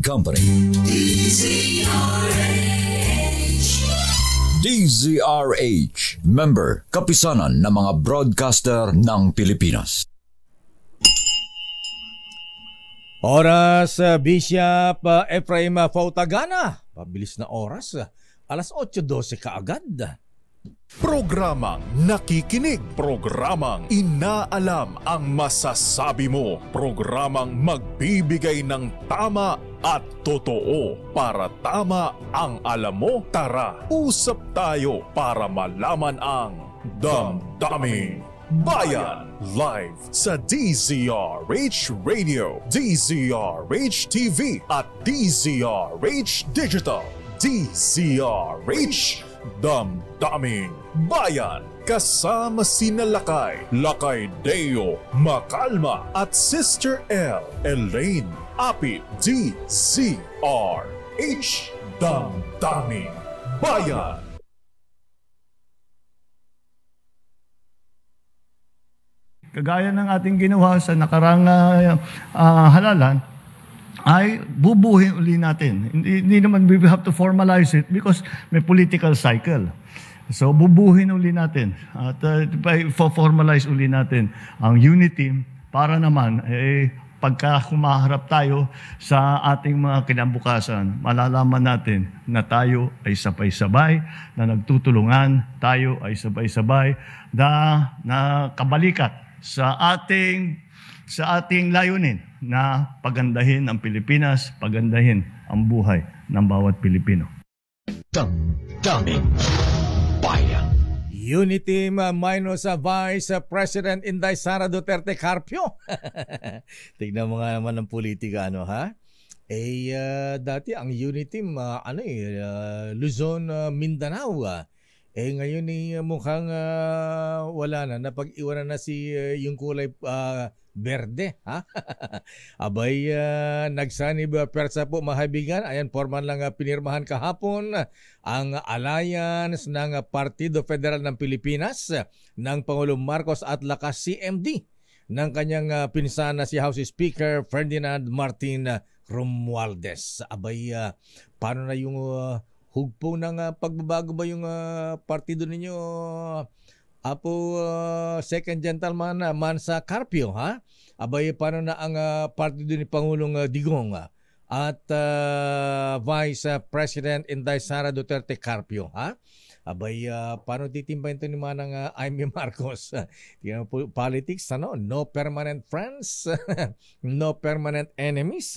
Company. DZRH, member, kapisanan ng mga broadcaster ng Pilipinas. Oras, Bishop Ephraim Fautagana. Pabilis na oras, alas 8:12 kaagad. Programang nakikinig, programang inaalam ang masasabi mo, programang magbibigay ng tama at totoo para tama ang alam mo. Tara, usap tayo para malaman ang Damdaming Bayan. Live sa DZRH Radio, DZRH TV at DZRH Digital. DZRH Damdaming Bayan. Kasama sina Lakay Deo Macalma at Sister L. Elaine Apit. DZRH Damdaming Bayan. Kagaya ng ating ginawa sa nakarang halalan, ay bubuhin uli natin. Hindi naman we have to formalize it because may political cycle. So bubuhin uli natin at formalize uli natin ang unity para naman pagka humaharap tayo sa ating mga kinabukasan, malalaman natin na tayo ay sabay-sabay, na nagtutulungan, tayo ay sabay-sabay, na kabalikat sa ating layunin na pagandahin ang Pilipinas, pagandahin ang buhay ng bawat Pilipino. Damdaming Bayan. Unity minus Vice President Inday Sara Duterte Carpio. Tignan mo nga naman ng politika, ano ha? Dati ang Unity Luzon, Mindanao. Ngayon mukhang wala na. Napag-iwanan na yung kulay berde. Ha? Abay, nagsanib persa po mahabigan. Ayan, formal lang pinirmahan kahapon ang alliance ng Partido Federal ng Pilipinas ng Pangulong Marcos at lakas CMD ng kanyang pinsana si House Speaker Ferdinand Martin Romualdez. Abay, paano na yung hugpo ng pagbabago ba yung partido ninyo, Apo Second Gentleman Mansa Carpio, ha? Abay, paano na ang partido ni Pangulong Digong at Vice President Inday Sara Duterte Carpio, ha? Abay, paano titimbayin ito ni Manang Amy Marcos? Politics, no permanent friends, no permanent enemies,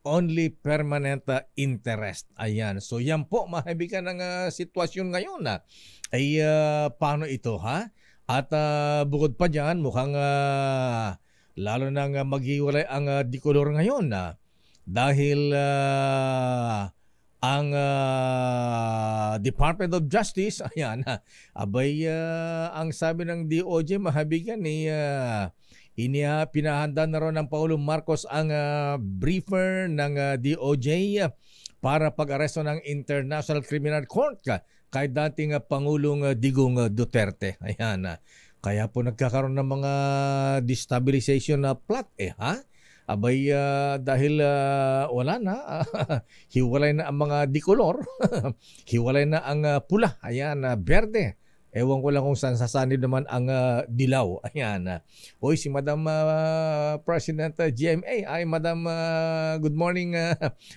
only permanent interest. Ayan. So yan po, mahabigan ng sitwasyon ngayon. Paano ito, ha? At bukod pa dyan, mukhang lalo nang maghiwalay ang dikolor ngayon. Dahil ang Department of Justice, ayan, ang sabi ng DOJ, mahabigan pinahanda na ron ng Pangulong Marcos ang briefer ng DOJ para pag-aresto ng International Criminal Court kay dating Pangulong Digong Duterte. Ayan. Kaya po nagkakaroon ng mga destabilization na plot, ha? Abay, dahil wala na, hiwalay na ang mga dikolor, hiwalay na ang pula, ayan, berde. Ewan ko lang kung saan sasanib naman ang dilaw. Ayan. Oy, si Madam President GMA. Ay, Madam, good morning,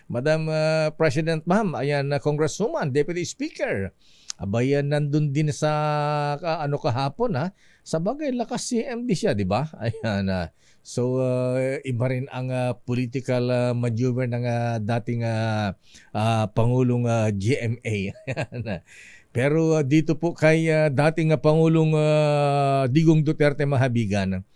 Madam President Ma'am. Ayan, Congresswoman, Deputy Speaker. Abay, nandun din sa kahapon, ha? Sa bagay, lakas CMD siya, di ba? Ayan. So, iba rin ang political maneuver ng dating Pangulong GMA. Ayan. Pero dito po kay dating Pangulong Digong Duterte mahabigan,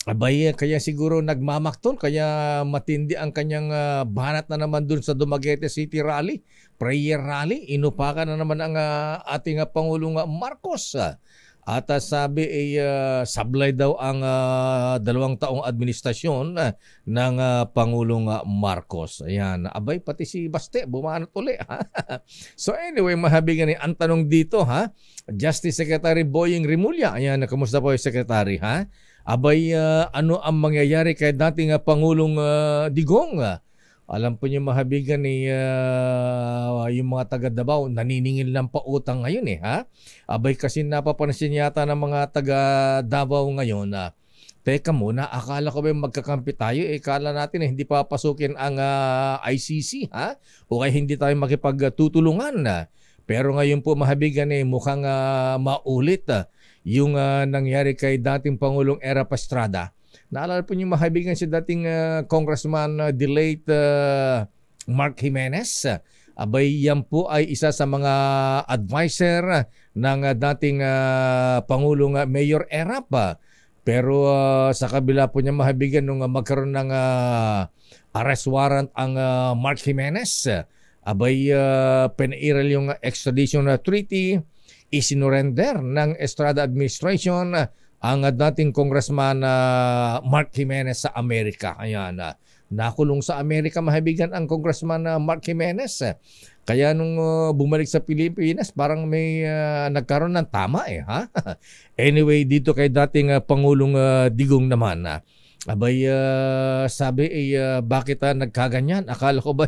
abay, kaya siguro nagmamaktol, kaya matindi ang kanyang banat na naman dun sa Dumaguete City Rally, prayer rally, inupakan na naman ang ating Pangulong Marcos. At sabi sablay daw ang 2 taong administrasyon ng Pangulong Marcos. Ayan. Abay, pati si Baste bumanat uli. So anyway, mahabigan ang tanong dito, ha? Justice Secretary Boying Rimulya. Ayan, kamusta po yung Secretary, ha? Abay, ano ang mangyayari kay dating Pangulong Digong Alam po niyo mahabigan yung mga taga Davao naniningil ng pautang ngayon ha. Abay kasi napapansin yata ng mga taga Davao ngayon na teka muna, akala ko ba magkakampi tayo? Akala natin hindi papasukin ang ICC ha? O kaya hindi tayo makipagtutulungan na. Pero ngayon po mahabigan mukhang maulit yung nangyari kay dating Pangulong Erap Estrada. Naalala po niyo mahabigan si dating Congressman the late Mark Jimenez. Abay yan po ay isa sa mga advisor ng dating Pangulong Mayor Erap. Pero sa kabila po niya mahabigan nung magkaroon ng arrest warrant ang Mark Jimenez, abay pinairal yung extradition treaty, isinurrender ng Estrada administration ang dating Congressman Mark Jimenez sa Amerika. Ayan, nakulong sa Amerika mahabigan ang Congressman Mark Jimenez. Kaya nung bumalik sa Pilipinas, parang may nagkaroon ng tama ha? Anyway, dito kay dating Pangulong Digong naman, abay sabi bakit nagkaganyan? Akala ko ba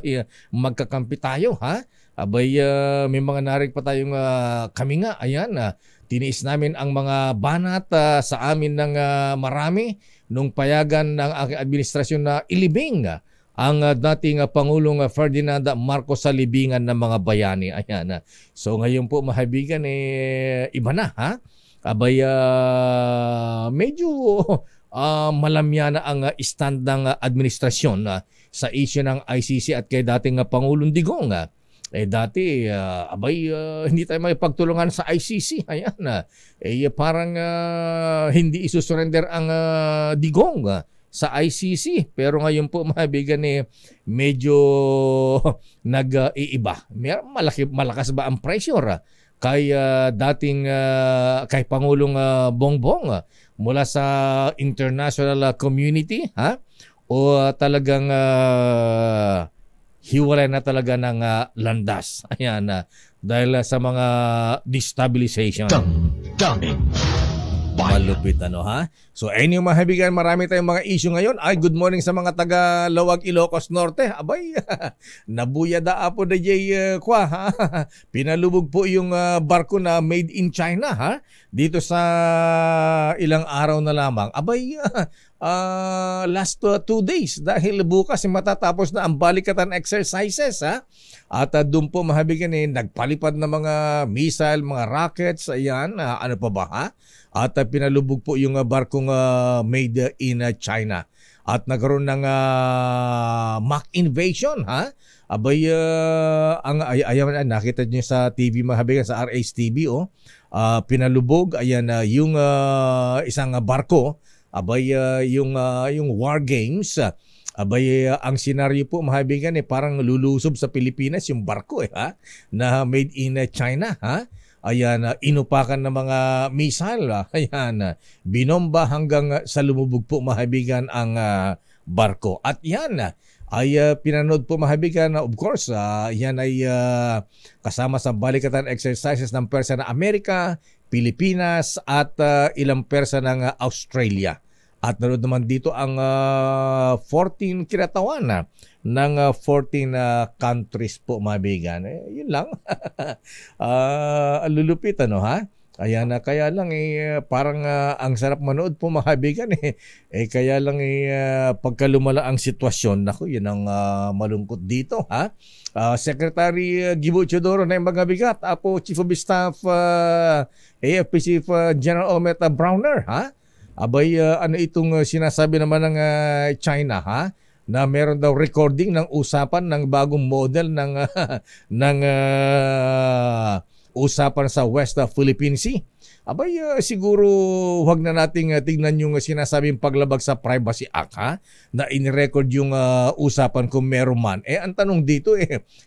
magkakampi tayo ha? Abay may mga narig pa tayong kami nga, ayan, tiniis namin ang mga banat sa amin ng marami nung payagan ng aking administrasyon na ilibing ang dating Pangulong Ferdinand Marcos sa libingan ng mga bayani. Ayan. So ngayon po mahabigan iba na ha. Abay medyo malamya na ang stand ng administrasyon sa issue ng ICC at kay dating Pangulong Digong. Dati abay hindi tayo makipagtulungan sa ICC. Ayan. Parang hindi isusurrender ang Digong sa ICC. Pero ngayon po mahabigan medyo nag-iiba. Malakas ba ang pressure kay dating kay Pangulong Bongbong mula sa international community ha? O talagang hiwalay na talaga ng landas. Ayan, dahil sa mga destabilization. Damdamin Malupit ha. So ayun yung mahabigan, marami tayong mga issue ngayon. Ay, good morning sa mga taga Lawag, Ilocos Norte. Abay, nabuyada po na kwa ha. Pinalubog po yung barko na made in China ha. Dito sa ilang araw na lamang. Abay, last 2 days dahil bukas matatapos na ang balikatan exercises ha. At doon po mahabigan nagpalipad na mga missile, mga rockets, ayan, ano pa ba ha? At pinalubog po yung barkong made in China. At nagkaroon ng mock invasion ha. Abay ayan, nakita niyo sa TV mahabigan sa RH-TV pinalubog ayan yung isang barko. Abay yung war games. Abay ang senaryo po mahabigan parang lulusob sa Pilipinas yung barko ha na made in China ha. Ayan, inupakan ng mga missile. Ayan, binomba hanggang sa lumubog po mahabigan ang barko. At yan ay pinanood po mahabigan of course, yan ay kasama sa balikatan exercises ng persa ng Amerika, Pilipinas at ilang persa ng Australia. At nanood naman dito ang 14 kinatawan ng 14 countries po mabigan. Yun lang. Lulupit ha. Ayan, kaya lang parang ang sarap manood po mabigan kaya lang pagka lumala ang sitwasyon, naku, yun ang malungkot dito ha. Secretary Gibo Teodoro na yung mga bigat. Apo Chief of Staff AFP Chief General Omet Browner ha. Abay, ano itong sinasabi naman ng China ha? Na meron daw recording ng usapan ng bagong model ng usapan sa West Philippine Sea. Abay, siguro wag na nating tignan yung sinasabing paglabag sa Privacy Act ha? Na in-record yung usapan kung meron man. Ang tanong dito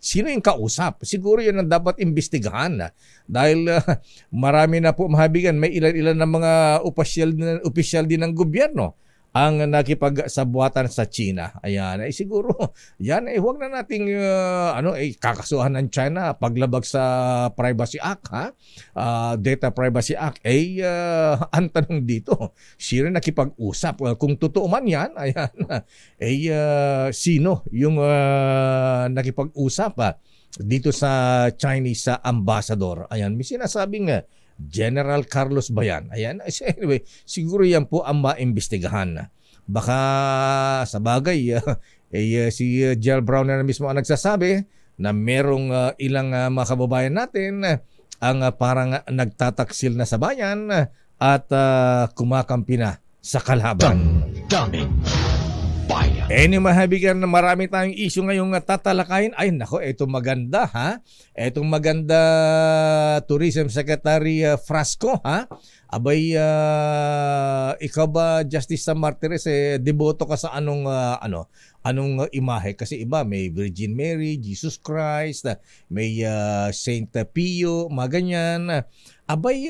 sino yung kausap? Siguro yun ang dapat imbestigahan dahil marami na po mahabigan, may ilan-ilan ng mga opisyal din ng gobyerno ang nakipagsabuatan sa China. Ayan, ay siguro, yan ay huwag na nating kakasuhan ng China paglabag sa Privacy Act, ha? Data Privacy Act. Ang tanong dito, sino nakipag-usap? Kung totoo man yan, ayan, sino yung nakipag-usap dito sa Chinese ambassador? Ayan, may sinasabing General Carlos Bayan. Ayan. Anyway, siguro yan po ang maimbestigahan. Baka sa bagay, si Jel Brown na mismo ang nagsasabi na merong ilang mga kababayan natin ang parang nagtataksil na sa bayan at kumakampi na sa kalaban. Damdamin Bayan. Mahabigan na marami tayong issue ngayong tatalakayin. Ay nako, ito maganda ha. Itong maganda Tourism Secretary Frasco ha. Abay, ikaw ba, Justice Sam Martires, deboto ka sa anong imahe? Kasi iba, may Virgin Mary, Jesus Christ, may Saint Pio, mga ganyan. Abay,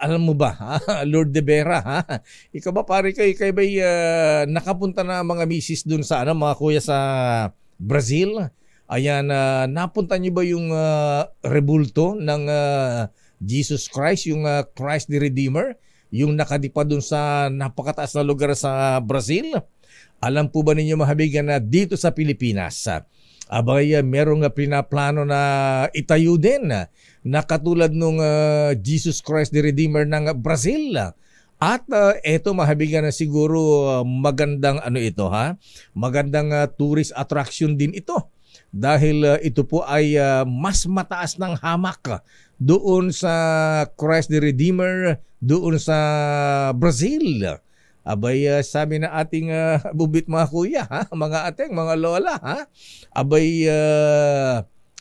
alam mo ba, Lord de Vera, ha? Ikaw ba, pare ko, ikaw ba nakapunta na mga misis dun sa mga kuya sa Brazil? Ayan, napunta niyo ba yung rebulto ng Jesus Christ, yung Christ the Redeemer, yung nakadipa dun sa napakataas na lugar sa Brazil? Alam po ba ninyo, mahabigan, na dito sa Pilipinas, abay, merong pinaplano na itayo din na katulad nung Jesus Christ the Redeemer ng Brazil. At eto, mahabigan, na siguro magandang ito, ha? Magandang tourist attraction din ito. Dahil ito po ay mas mataas ng hamak doon sa Christ the Redeemer doon sa Brazil. Abay, sabi na ating bubit mga kuya, ha? Mga ateng, mga lola, ha? Abay,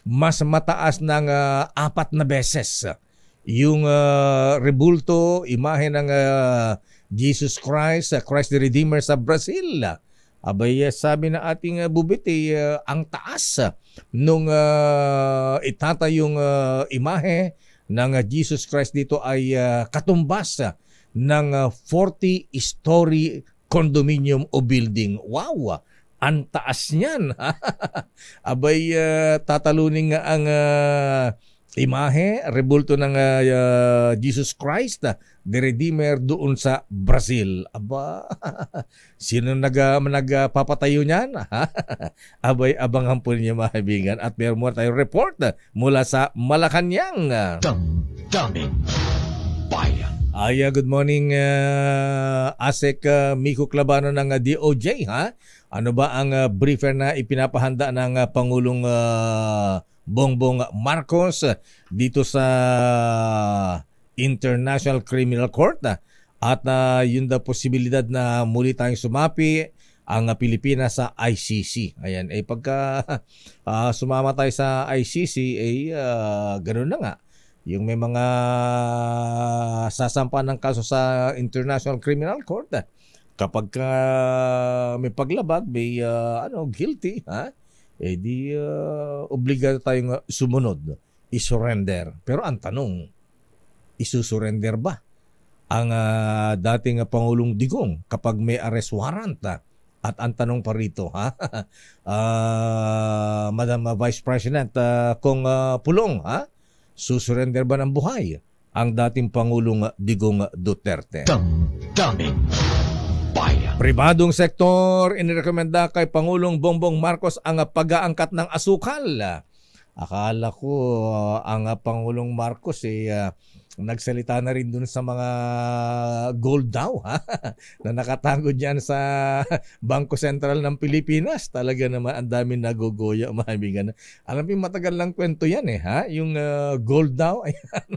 mas mataas ng 4 na beses yung rebulto, imahe ng Jesus Christ, Christ the Redeemer sa Brazil. Abay, sabi na ating bubit, ang taas nung itatayong imahe ng Jesus Christ dito ay katumbas ng 40-story condominium o building. Wow! Ang taas niyan. Abay, tatalunin nga ang imahe, rebulto ng Jesus Christ, the Redeemer doon sa Brazil. Aba, sino nagpapatayo niyan? Abay, abangan po niyo, mga kaibigan. At meron mo tayong report mula sa Malacanang. Damdamin Bayan. Good morning, Asek Miko Clabano ng DOJ, ha? Ano ba ang briefer na ipinapahanda ng Pangulong Bongbong Marcos dito sa International Criminal Court? At yun daw posibilidad na muli tayong sumapi ang Pilipinas sa ICC. Ayan, pagka sumama tayo sa ICC, ganoon na nga. Yung may mga sasampa ng kaso sa International Criminal Court, kapag may paglabag, may guilty, ha? Di obligado tayong sumunod, isurrender. Pero ang tanong, isusurrender ba ang dating Pangulong Digong kapag may arrest warrant? At ang tanong pa rito, ha? Madam Vice President Kong Pulong, ha? Susurrender ba ng buhay ang dating Pangulong Digong Duterte? Damdamin Bayan. Pribadong sektor, inirekomenda kay Pangulong Bongbong Marcos ang pag-aangkat ng asukal. Akala ko ang Pangulong Marcos nagsalita na rin dun sa mga gold daw, ha? Na nakatago dyan sa Bangko Sentral ng Pilipinas. Talaga naman ang daming nagugoya, mahimingan. Alam mo, matagal lang kwento yan, ha? Yung gold daw. Ayan.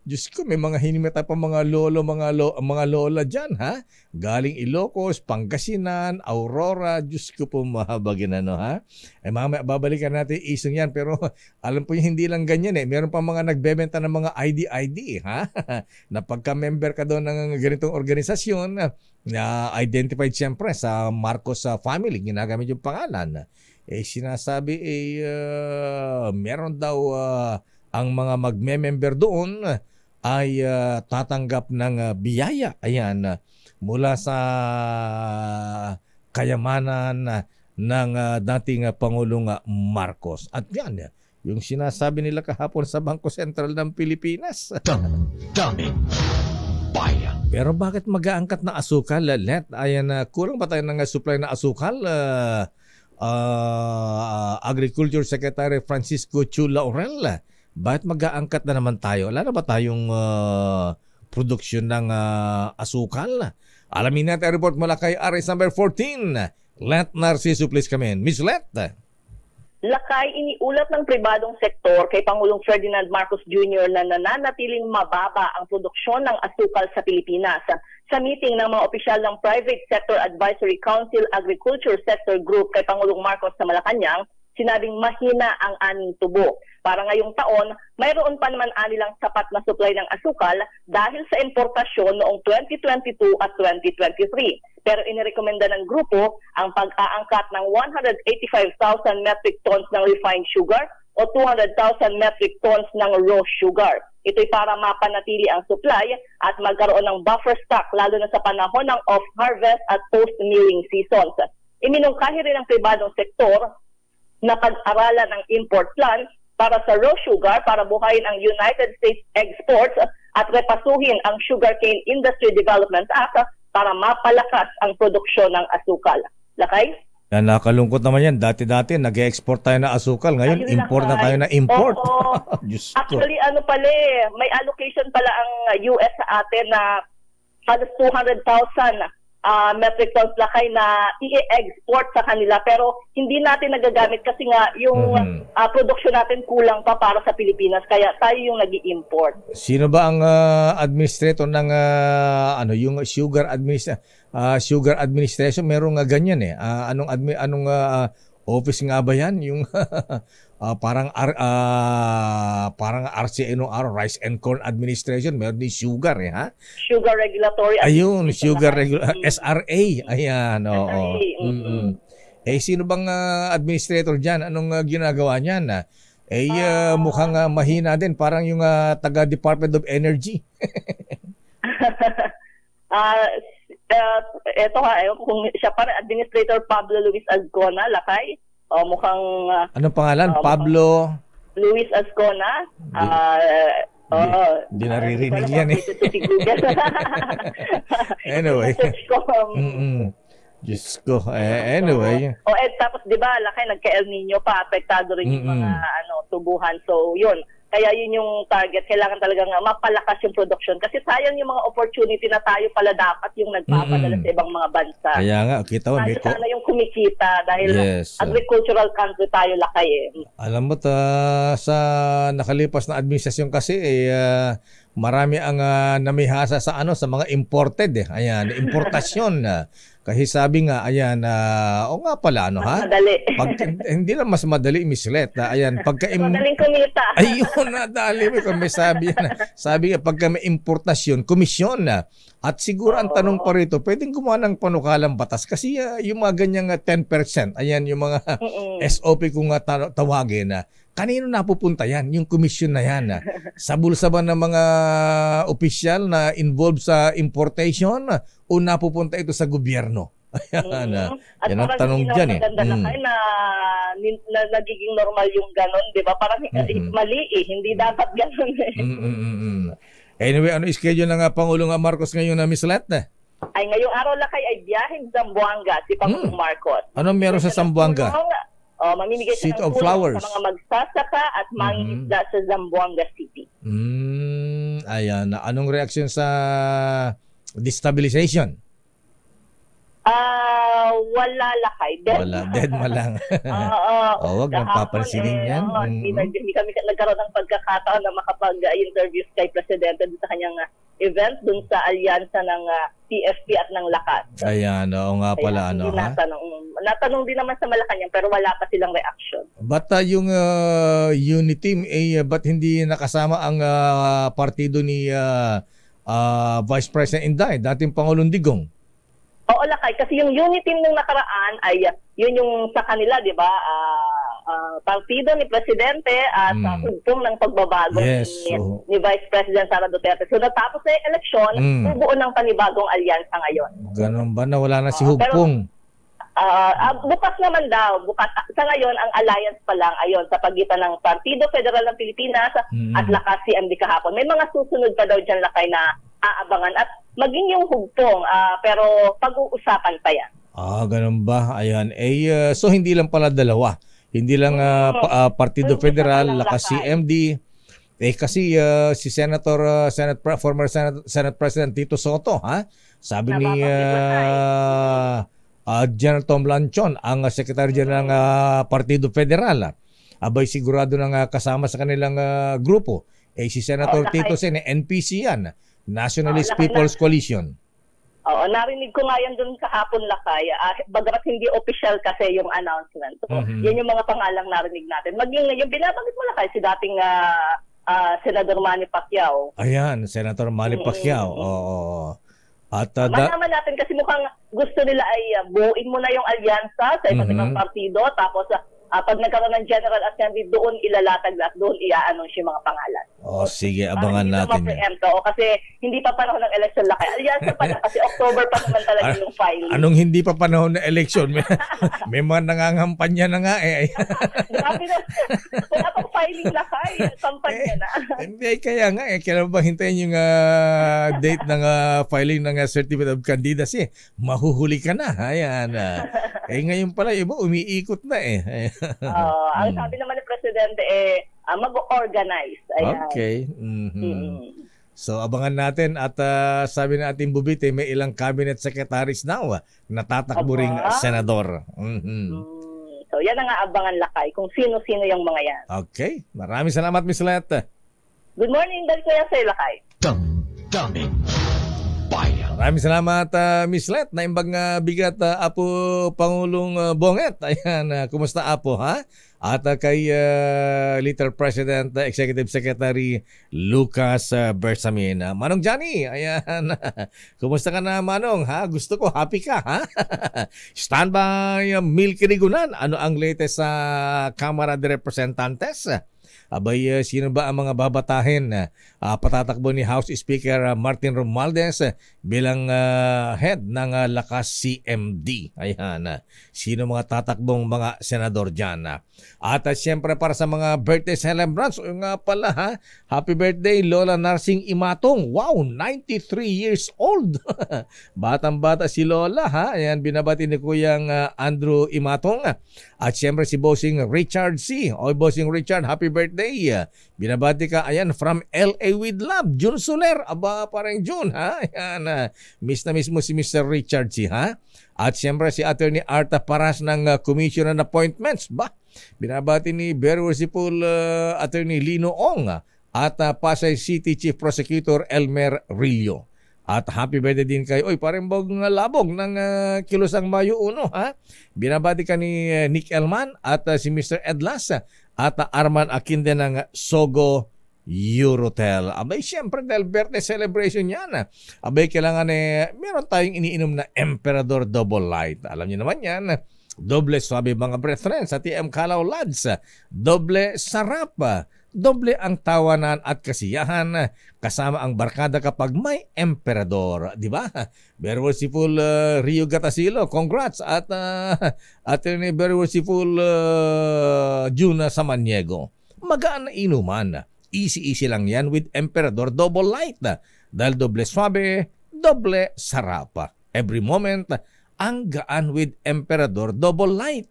Diyos ko, may mga hinimita pa mga lolo, mga lola dyan, ha? Galing Ilocos, Pangasinan, Aurora. Diyos ko po, mahabagin ha? Mamaya babalikan natin isang yan. Pero alam po yung hindi lang ganyan, Meron pa mga nagbebenta ng mga ID, ha? Na pagka-member ka doon ng ganitong organisasyon na identified siyempre sa Marcos family, ginagamit yung pangalan. Sinasabi meron daw ang mga magme-member doon ay tatanggap ng biyaya. Ayan, mula sa kayamanan ng dating Pangulong Marcos. At yan, yung sinasabi nila kahapon sa Bangko Sentral ng Pilipinas. Daming bayan. Pero bakit mag-aangkat na asukal, Let? Ayan, kulang ba tayo ng supply na asukal? Agriculture Secretary Francisco Chu Laurel, bakit mag-aangkat na naman tayo? Wala na ba tayong produksyon ng asukal? Alamin natin ang report mula kay RS number 14. Let Narciso, please come in. Miss Let. Lakay, iniulat ng pribadong sektor kay Pangulong Ferdinand Marcos Jr. na nananatiling mababa ang produksyon ng asukal sa Pilipinas. Sa meeting ng mga opisyal ng Private Sector Advisory Council Agriculture Sector Group kay Pangulong Marcos sa Malacanang, sinabing mahina ang aning tubo. Para ngayong taon, mayroon pa naman anilang sapat na supply ng asukal dahil sa importasyon noong 2022 at 2023. Pero inirekomenda ng grupo ang pag-aangkat ng 185,000 metric tons ng refined sugar o 200,000 metric tons ng raw sugar. Ito'y para mapanatili ang supply at magkaroon ng buffer stock lalo na sa panahon ng off-harvest at post-milling seasons. Iminungkahi rin ng pribadong sektor na pag-aralan ang import plan para sa raw sugar para buhayin ang United States exports at repasuhin ang Sugarcane Industry Development Act para mapalakas ang produksyon ng asukal. Lakay? Yan, nakalungkot naman yan. Dati-dati, nag-export tayo na asukal. Ngayon, Ayun, import na Lakay. tayo na import. Oo. Diyos ko. Actually, may allocation pala ang US sa atin na halos 200,000 metric tons lakay na i-export sa kanila pero hindi natin nagagamit kasi nga yung produksyon natin kulang pa para sa Pilipinas kaya tayo yung nag-i-import. Sino ba ang administrator ng yung sugar administration? Merong ganyan eh. Anong office nga ba yan? Yung parang RCNO, Rice and Corn Administration, meron din sugar eh, ha? Sugar Regulatory Ayun, Sugar SRA. Ayan, oo. Eh, sino bang administrator dyan? Anong ginagawa niyan? Mukhang mahina din. Parang yung taga-Department of Energy. Eto kung siya pa rin, Administrator Pablo Luis Azcona, lakay. Mukhang... Anong pangalan? Pablo... Luis Azcona. Di naririnig yan eh. Anyway. Diyos ko. Anyway. Tapos di ba, lakay, nagka-El Nino pa, apektado rin yung mga tubuhan. So, yun. Kaya yun yung target. Kailangan talagang mapalakas yung production. Kasi sayang yung mga opportunity na tayo pala dapat yung nagpapadala sa ibang mga bansa. Kaya nga, kita mo. Sana yung kumikita dahil agricultural country tayo lakay eh. Alam mo, sa nakalipas na administrasyon kasi, marami ang namihasa sa mga imported eh. Ayan, importasyon. Kasi sabi nga, ayan, nga pala, ha? Madali. Hindi lang mas madali, Miss Let. Ayan, madaling kumita. Ayun, nadali mo kung may sabi yan. Sabi nga, pagka may importasyon, komisyon na. At siguro ang tanong pa rito, pwedeng gumawa ng panukalang batas. Kasi yung mga ganyang 10%, ayan, yung mga SOP kung tawagin na. Kanino napupunta yan? Yung komisyon na yan. Sa bulsa ba ng mga opisyal na involved sa importation o napupunta ito sa gobyerno? Ayan, yan ang tanong dyan eh. At parang na nagiging normal yung ganon, di ba? Parang mali eh, hindi dapat ganon eh. Anyway, ano schedule ng Pangulong Marcos ngayon na Miss Let? Ay, ngayong araw lakay ay biyaheng Zamboanga si Pangulong Marcos. Ano meron sa Zamboanga? Mamimigay siya ng tulong sa mga magsasaka at mangingisda sa Zamboanga City. Ayan. Anong reaksyon sa destabilization? Wala lakay. Dead ma lang. Huwag nang papansinin yan. Hindi kami nagkaroon ng pagkakataon na makapag-interview kay Presidente sa kanyang event dun sa alyansa ng PFP at ng Lakas. Ayan, oo nga pala. Natanong din naman sa Malacanang pero wala pa silang reaction. Ba't yung Uniteam, ba't hindi nakasama ang partido ni Vice President Inday, dating Pangulong Digong? Oo, lakay. Kasi yung Uniteam nung nakaraan ay yun yung sa kanila, di ba? partido ni Presidente sa hugpong ng pagbabago ni Vice President Sara Duterte. So natapos na yung eleksyon, bubuo ng panibagong alyansa ngayon. Ganun ba na wala na si hugpong? Bukas naman daw. Sa ngayon, ang alliance pa lang ayon sa pagitan ng Partido Federal ng Pilipinas at Lakas CMD kahapon. May mga susunod pa daw dyan, Lakay, na aabangan at maging yung hugpong. Pero pag-uusapan pa yan. Ganun ba? Ayan. So hindi lang pala dalawa. Hindi lang Partido Federal, Lakas CMD. Kasi si former Senate President Tito Soto, sabi ni General Tom Lanchon, ang Secretary General ng Partido Federal, abay sigurado nang kasama sa kanilang grupo. Si Senator Tito Sen, NPC yan, Nationalist People's Coalition. Oo, narinig ko nga yan doon kahapon, Lakay. Bagamat hindi official kasi yung announcement. So, yan yung mga pangalang narinig natin. Maging yung binabanggit mo, Lakay, si dating Senador Manny Pacquiao. Ayan, Senator Manny Pacquiao. Oo. At malaman natin kasi mukhang gusto nila ay buuin mo na yung alyansa sa iba't ibang partido, tapos pag nagkaroon ng General Assembly, doon ilalatag at doon i-announce yung mga pangalan. Sige, abangan natin yan. Kasi hindi pa panahon ng election, Lakay. Alyansa pa na kasi October pa naman talaga yung filing. Anong hindi pa panahon ng election? May mga nangangampanya na nga Grabe na. Wala pang filing, Lakay. Kampanya na. Hindi, kaya nga kailan ba hintayin yung date ng filing ng Certificate of Candidacy? Mahuhuli ka na. Ayan. Ngayon pala, iba umiikot na ang sabi naman ni Presidente mag-organize. Okay. So abangan natin at sabi na ating Bubite, may ilang cabinet secretaries now na tatakbo ring senador. So yan ang abangan, Lakay, kung sino-sino yung mga yan. Okay. Maraming salamat, Miss Let. Good morning, dahil kuya sa'yo, Lakay. Damdamin Bayan. Maraming salamat, Miss Let. Naimbag bigat, Apo Pangulong Bonget. Ayan, kumusta, Apo, ha? At kay Little President, Executive Secretary Lucas Bersamin. Manong Johnny, ayan. Kumusta ka na, Manong? Ha? Gusto ko, happy ka, ha? Standby, Milky Rigunan. Ano ang latest sa Kamara de Representantes? Abay, sino ba ang mga babatahin patatakbo ni House Speaker Martin Romualdez bilang head ng Lakas CMD? Ayan, sino mga tatakbong mga senador dyan? At siyempre para sa mga birthday celebrants, nga pala, happy birthday Lola Narsing Imatong. Wow, 93 years old. Batang-bata si Lola, ha? Ayan, binabati ni Kuyang Andrew Imatong. At siyempre si Bossing Richard C. Bossing Richard, happy birthday. Binabati ka, ayan, from LA with love, June Soler. Aba, parang June, ha? Ayan, miss na miss mo si Mr. Richard C, ha? At siyempre si Attorney Arta Paras ng Commission on Appointments. Binabati ni Very Worshipful Attorney Lino Ong at Pasay City Chief Prosecutor Elmer Rillo. At happy birthday din kayo. Parang labog ng Kilusang Mayo 1, ha? Binabati ka ni Nick Elman at si Mr. Edlas at Arman Akinde ng Sogo Eurotel. Abay, siyempre dahil birthday celebration yan. Abay, kailangan meron tayong iniinom na Emperador Double Light. Alam niyo naman yan. Doble swabe mga brethren sa TM Kalaw Lads. Doble sarap. Doble ang tawanan at kasiyahan kasama ang barkada kapag may Emperador, di ba? Very worshipful Rio Gatasilo, congrats at Attorney very worshipful Juna Samaniego. Magaan na inuman. Easy lang yan with Emperador Double Light. Dahil doble swabe, doble sarap. Every moment, ang gaan with Emperador Double Light.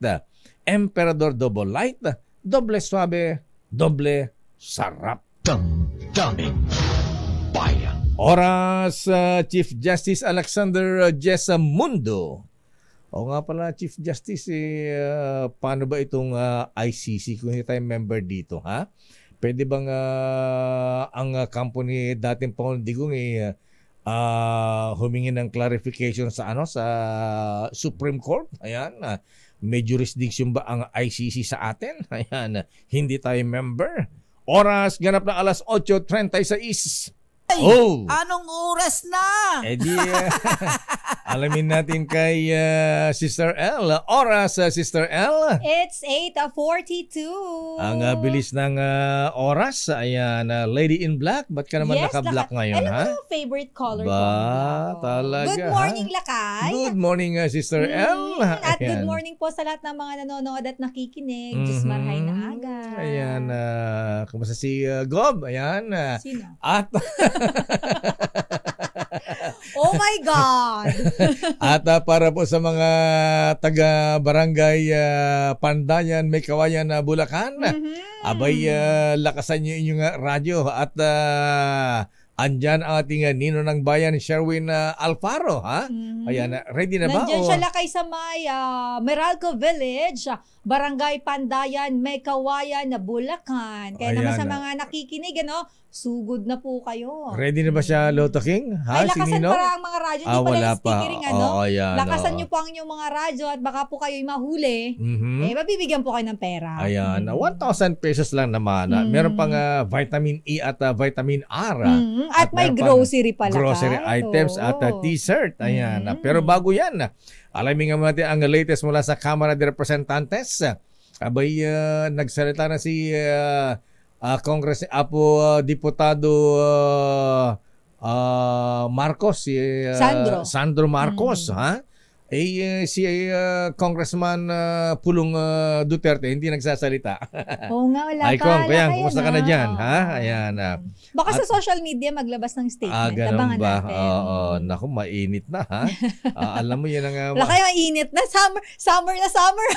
Emperador Double Light, doble swabe, doble sarap. Damdamin Bayan. Oras, Chief Justice Alexander Jessa Mundo. O nga pala, Chief Justice, paano ba itong ICC kung hindi tayo member dito, ha? Pwede bang ang kampo ni dating Pangulong Digong humingi ng clarification sa sa Supreme Court? Ayan, may jurisdiction ba ang ICC sa atin? Ayan, hindi tayo member. Oras, ganap na alas 8:36. Oh! Anong oras na? Alamin natin kay Sister L. Oras, Sister L. It's 8:42. Ang bilis ng oras. Ayan, Lady in Black. Ba't ka naman naka-black ngayon, ha? Alam mo, favorite color ko. Ba, talaga. Good morning, Lakay. Good morning, Sister L. At good morning po sa lahat ng mga nanonood at nakikinig. Diyos marhay na aga. Ayan, kumusta si Gob? Ayan. Sino? At oh my God! At para po sa mga taga-barangay Pandayan, Mekawayan, Bulacan, abay lakasan niyo inyong radyo at andyan ang ating Nino ng Bayan, Sherwin Alfaro, ha? Ayan, ready na ba? Nandyan siya Lakay sa may Meralco Village, Barangay Pandayan, Mekawayan, Bulacan. Kaya naman sa mga nakikinig, sugod na po kayo. Ready na ba siya, Lotto King? Ha? Ay, lakasan Nino? para ang mga radyo. Hindi pala wala yung speakering, pa. Ayan, lakasan nyo po ang inyong mga radyo at baka po kayo'y mahuli. Mabibigyan po kayo ng pera. Ayan, 1,000 pesos lang naman. Meron pang vitamin E at vitamin R. At may grocery pala. Grocery items at t-shirt. Ayan. Pero bago yan, alamin nga natin ang latest mula sa Kamara de Representantes. Abay, nagsalita na si Congress Diputado Marcos, si Sandro Marcos, ha? Si Congressman Pulong Duterte hindi nagsasalita. Oo nga, wala Ay, Kong, kaya kumusta ka na dyan? Ha? Ayan. Baka sa social media maglabas ng statement. Ganun ba? Oo, naku, mainit na, ha? Alam mo yan ang... Wala kaya mainit na. Summer na summer.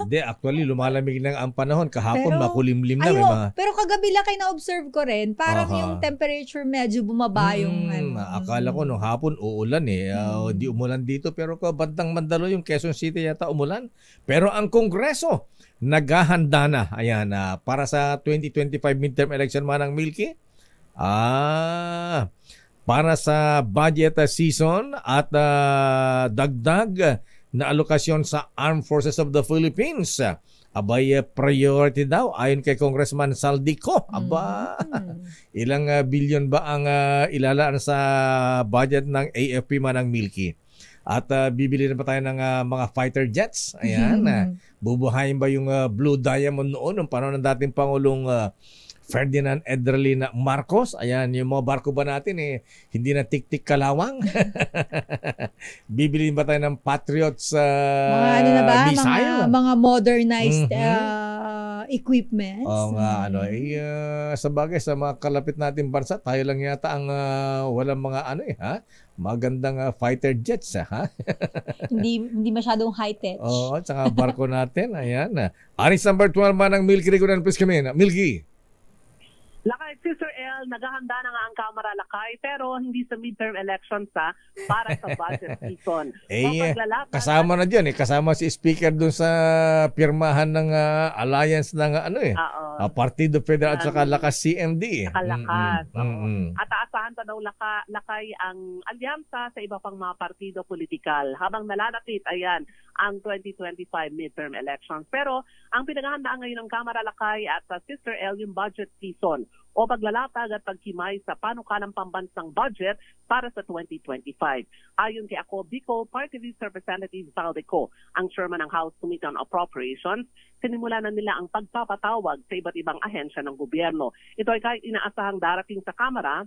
Hindi, actually, lumalamig na ang panahon. Kahapon, makulimlim na. Pero kagabi lang kayo na-observe ko rin. Parang yung temperature medyo bumaba yung... Akala ko nung hapon uulan di umulan dito. Pero bandang Mandalo yung Quezon City yata umulan. Pero ang Kongreso naghahanda na. Ayan, para sa 2025 midterm election manang Milky. Para sa budget season at dagdag na alokasyon sa Armed Forces of the Philippines. Abay, priority daw ayon kay Congressman Saldico. Aba, ilang bilyon ba ang ilalaan sa budget ng AFP manang Milky? At bibili na ba tayo ng mga fighter jets? Ayan. Bubuhayin ba yung Blue Diamond noon nung panahon ng dating Pangulong Ferdinand Edralina Marcos? Ayan, yung mga barko ba natin hindi na tik-tik kalawang? Bibili ba tayo ng Patriots missile? Mga modernized equipments. Oo nga, sa bagay, sa mga kalapit natin bansa, tayo lang yata ang walang mga magandang fighter jets, ha? hindi masyadong high-tech. Oo, at saka barko natin, ayan. Aris number 12 man ang Milky Rigunan, please come in. Milky. Lakay, Sister L, naghahanda na nga ang Kamara, Lakay, pero hindi sa midterm elections para sa budget season. Kasama na dyan kasama si Speaker dun sa pirmahan ng alliance ng Partido Federal at saka Lakas CMD. Lakas. At aasahan pa daw Lakay ang alyansa sa iba pang mga partido politikal habang nalalapit ang 2025 midterm elections. Pero ang pinaghahandaan ngayon ng Kamara, Lakay, at Sister L yung budget season o paglalatag at pagkimay sa panukalang pambansang budget para sa 2025. Ayon kay Bicol Party List Representative Saldico, ang chairman ng House Committee on Appropriations, sinimula na nila ang pagpapatawag sa iba't ibang ahensya ng gobyerno. Ito ay kahit inaasahang darating sa Kamara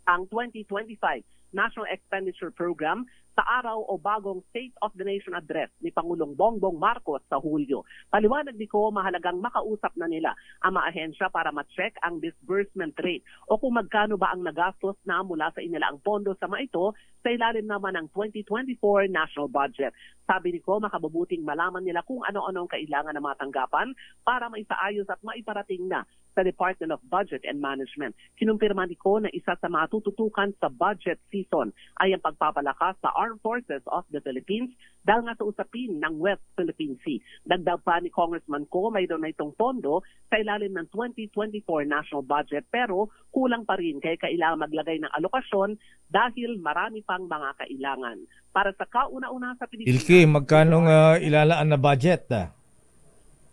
ang 2025 National Expenditure Program sa araw o bagong State of the Nation Address ni Pangulong Bongbong Marcos sa Hulyo. Paliwanag ko, mahalagang makausap na nila ang mga ahensya para ma-check ang disbursement rate o kung magkano ba ang nagastos na mula sa inilaang pondo sa mga ito sa ilalim naman ng 2024 national budget. Sabi ni Ko, makabubuting malaman nila kung ano-ano ang kailangan na matanggapan para maisaayos at maiparating na sa Department of Budget and Management. Kinumpirma ni Ko na isa sa mga tututukan sa budget season ay ang pagpapalakas sa Armed Forces of the Philippines dahil nga sa usapin ng West Philippine Sea. Dagdag pa ni Congressman Ko, may doon na itong pondo sa ilalim ng 2024 national budget pero kulang pa rin kaya kailangan maglagay ng alokasyon dahil marami pang mga kailangan. Para sa kauna-una sa Pilipinas. Ilki, magkano ilalaan na budget?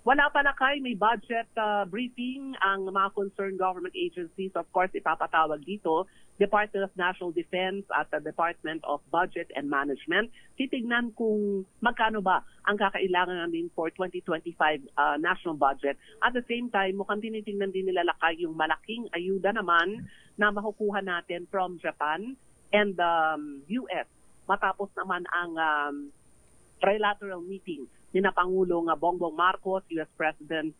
Wala pa Lakay, may budget briefing ang mga concerned government agencies. Of course, ipapatawag dito Department of National Defense at the Department of Budget and Management. Titignan kung magkano ba ang kakailangan namin for 2025 national budget. At the same time, mukhang tinitingnan din nila Lakay yung malaking ayuda naman na makukuha natin from Japan and US. Matapos naman ang trilateral meeting ni na Pangulong Bongbong Marcos, US President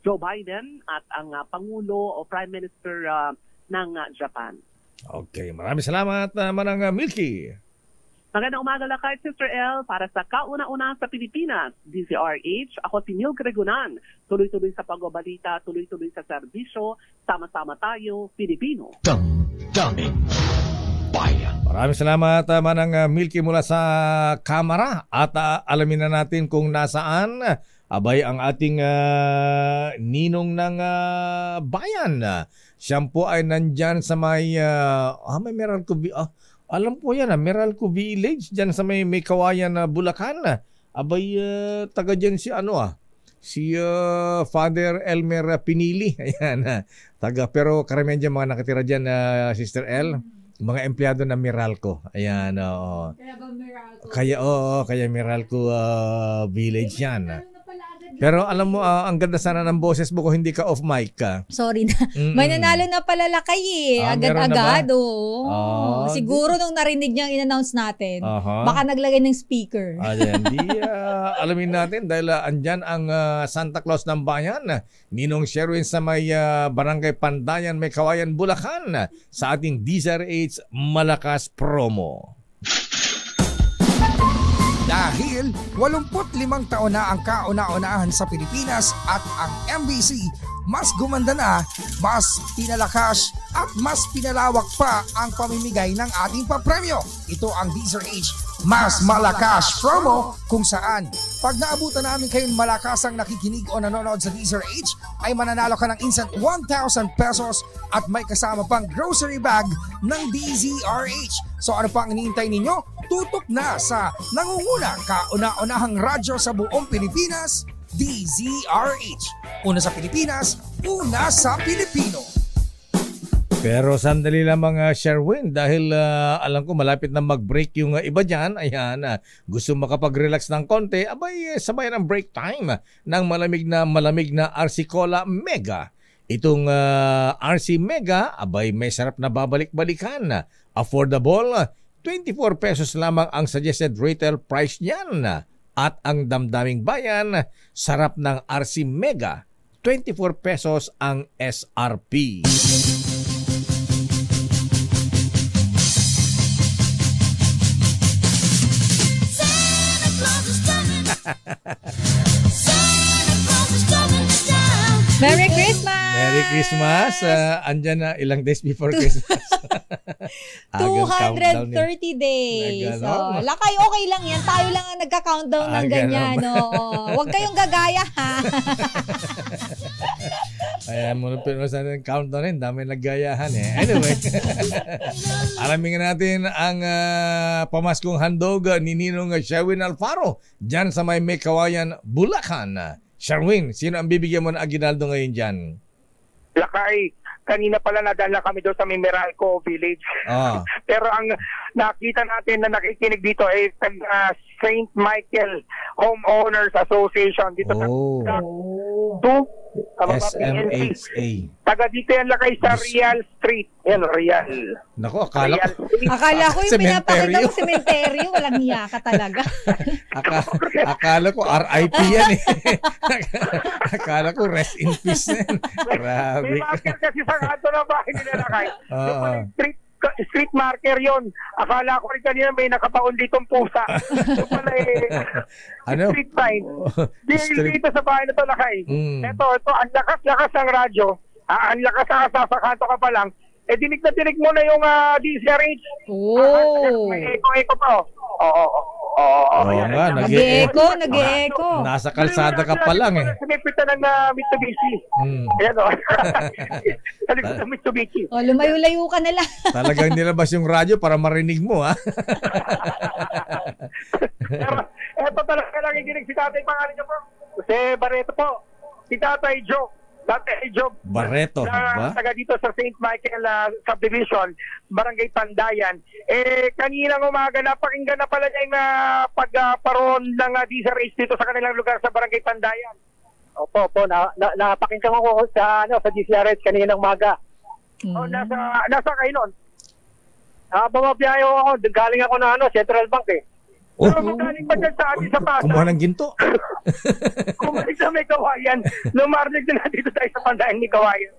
Joe Biden at ang Pangulo o Prime Minister ng Japan. Okay, maraming salamat Manang Milky. Magandang umaga Lakay, Sister L. Para sa kauna-una sa Pilipinas, DZRH, ako si Neil Gregonan. Tuloy-tuloy sa pagbabalita, tuloy-tuloy sa serbisyo, sama-sama tayo, Pilipino. Damdamin Bayan. Maraming salamat Manang Milky mula sa Kamara at alamin na natin kung nasaan abay ang ating ninong ng bayan. Siya po ay nandyan sa may Meralco alam po yan Meralco Village dyan sa may Kawayan Bulacan. Abay taga dyan si si Father Elmer Pinili. Ayan pero karamihan dyan mga nakatira dyan Sister L. Mga empleyado ng Meralco. Ayan, oo. Kaya ba Meralco? Kaya Meralco Village yan. Pero alam mo, ang ganda sana ng boses mo kung hindi ka off mic ka. Sorry na. May nanalo na pala Lakay agad-agad. Siguro nung narinig niya ang in-announce natin, baka naglagay ng speaker. Alamin natin dahil andyan ang Santa Claus ng bayan, Ninong Sherwin sa may Barangay Pandayan, may Kawayan, Bulacan, sa ating DZRH Malakas Promo. Dahil 85 taon na ang kauna-unahan sa Pilipinas at ang MBC mas gumanda na, mas pinalakas at mas pinalawak pa ang pamimigay ng ating papremyo. Ito ang DZRH Mas Malakas Promo, kung saan pag naabutan namin kayong malakasang nakikinig o nanonood sa DZRH ay mananalo ka ng instant 1,000 pesos at may kasama pang grocery bag ng DZRH. So ano pang hinihintay ninyo? Tutok na sa nangunguna kauna-unahang radyo sa buong Pilipinas, DZRH. Una sa Pilipinas, una sa Pilipino. Pero sandali lamang Sherwin dahil alam ko malapit na mag-break yung iba dyan. Ayan, gusto makapag-relax ng konti, abay sabay ng break time ng malamig na RC Cola Mega. Itong RC Mega, abay may sarap na babalik-balikan. Affordable, 24 pesos lamang ang suggested retail price niyan. At ang damdaming bayan, sarap ng RC Mega, 24 pesos ang SRP. Merry Christmas! Merry Christmas! Andyan na ilang days before Christmas. 230 days. Lakay, okay lang yan. Tayo lang ang nagka-countdown ng ganyan. Huwag kayong gagaya, ha? Kaya muna sa countdown rin, dami naggayahan Anyway, alamin natin ang pamaskong handog ni Ninong Sherwin Alfaro dyan sa may Kawayan, Bulacan. Sherwin, sino ang bibigyan mo ng aginaldo ngayon dyan? Lakay, kanina pala nadala kami doon sa Meralco Village. Pero ang nakita natin na nakikinig dito ay St. Michael Homeowners Association dito sa SMHA. Taga dito yan Lakay sa Real Street. Yan, Real. Nako, akala ko yung pinapakita ko sementeryo. Walang hiya ka talaga. Akala ko RIP yan Akala ko rest in peace na yan. Grabe. May marker kasi sa kanto na bahay nila Lakay. Street marker yon. Akala ko rin kanina may nakapaon ditong pusa. Yung pala street sign. Dito sa bahay na to Lakay. Ito, ang lakas-lakas ng radyo. Ang lakas sa kanto ka pa lang. Dinig na dinig mo na yung DZRH. May echo pa. Nag-e-echo. Nasa kalsada ka pa lang Sumipita ng Mitsubishi. Ayan Salikot ng Mitsubishi. Lumayo-layo ka na lang. Talagang nilabas yung radyo para marinig mo Pero Ito talaga nakikinig si Tatay, pangalan niyo po? Jose Barreto po. Si Tatay Joe. Tatay Joe. Barreto, ba? Taga dito sa St. Michael Subdivision, Barangay Pandayan. Kaninang umaga, napakinggan na pala niya yung pagparoon ng DZRH dito sa kanilang lugar sa Barangay Pandayan. Opo, napakinggan ko sa DZRH kaninang umaga. Nasa Kailon. Bumabiyahe ako. Galing ako na Central Bank eh. Pero magaling pa dyan sa atin sa Pasay. Kumuha ng ginto. Kumalik sa may Kawayan. Lumarinig na dito tayo sa Pandayan ni Kawayan.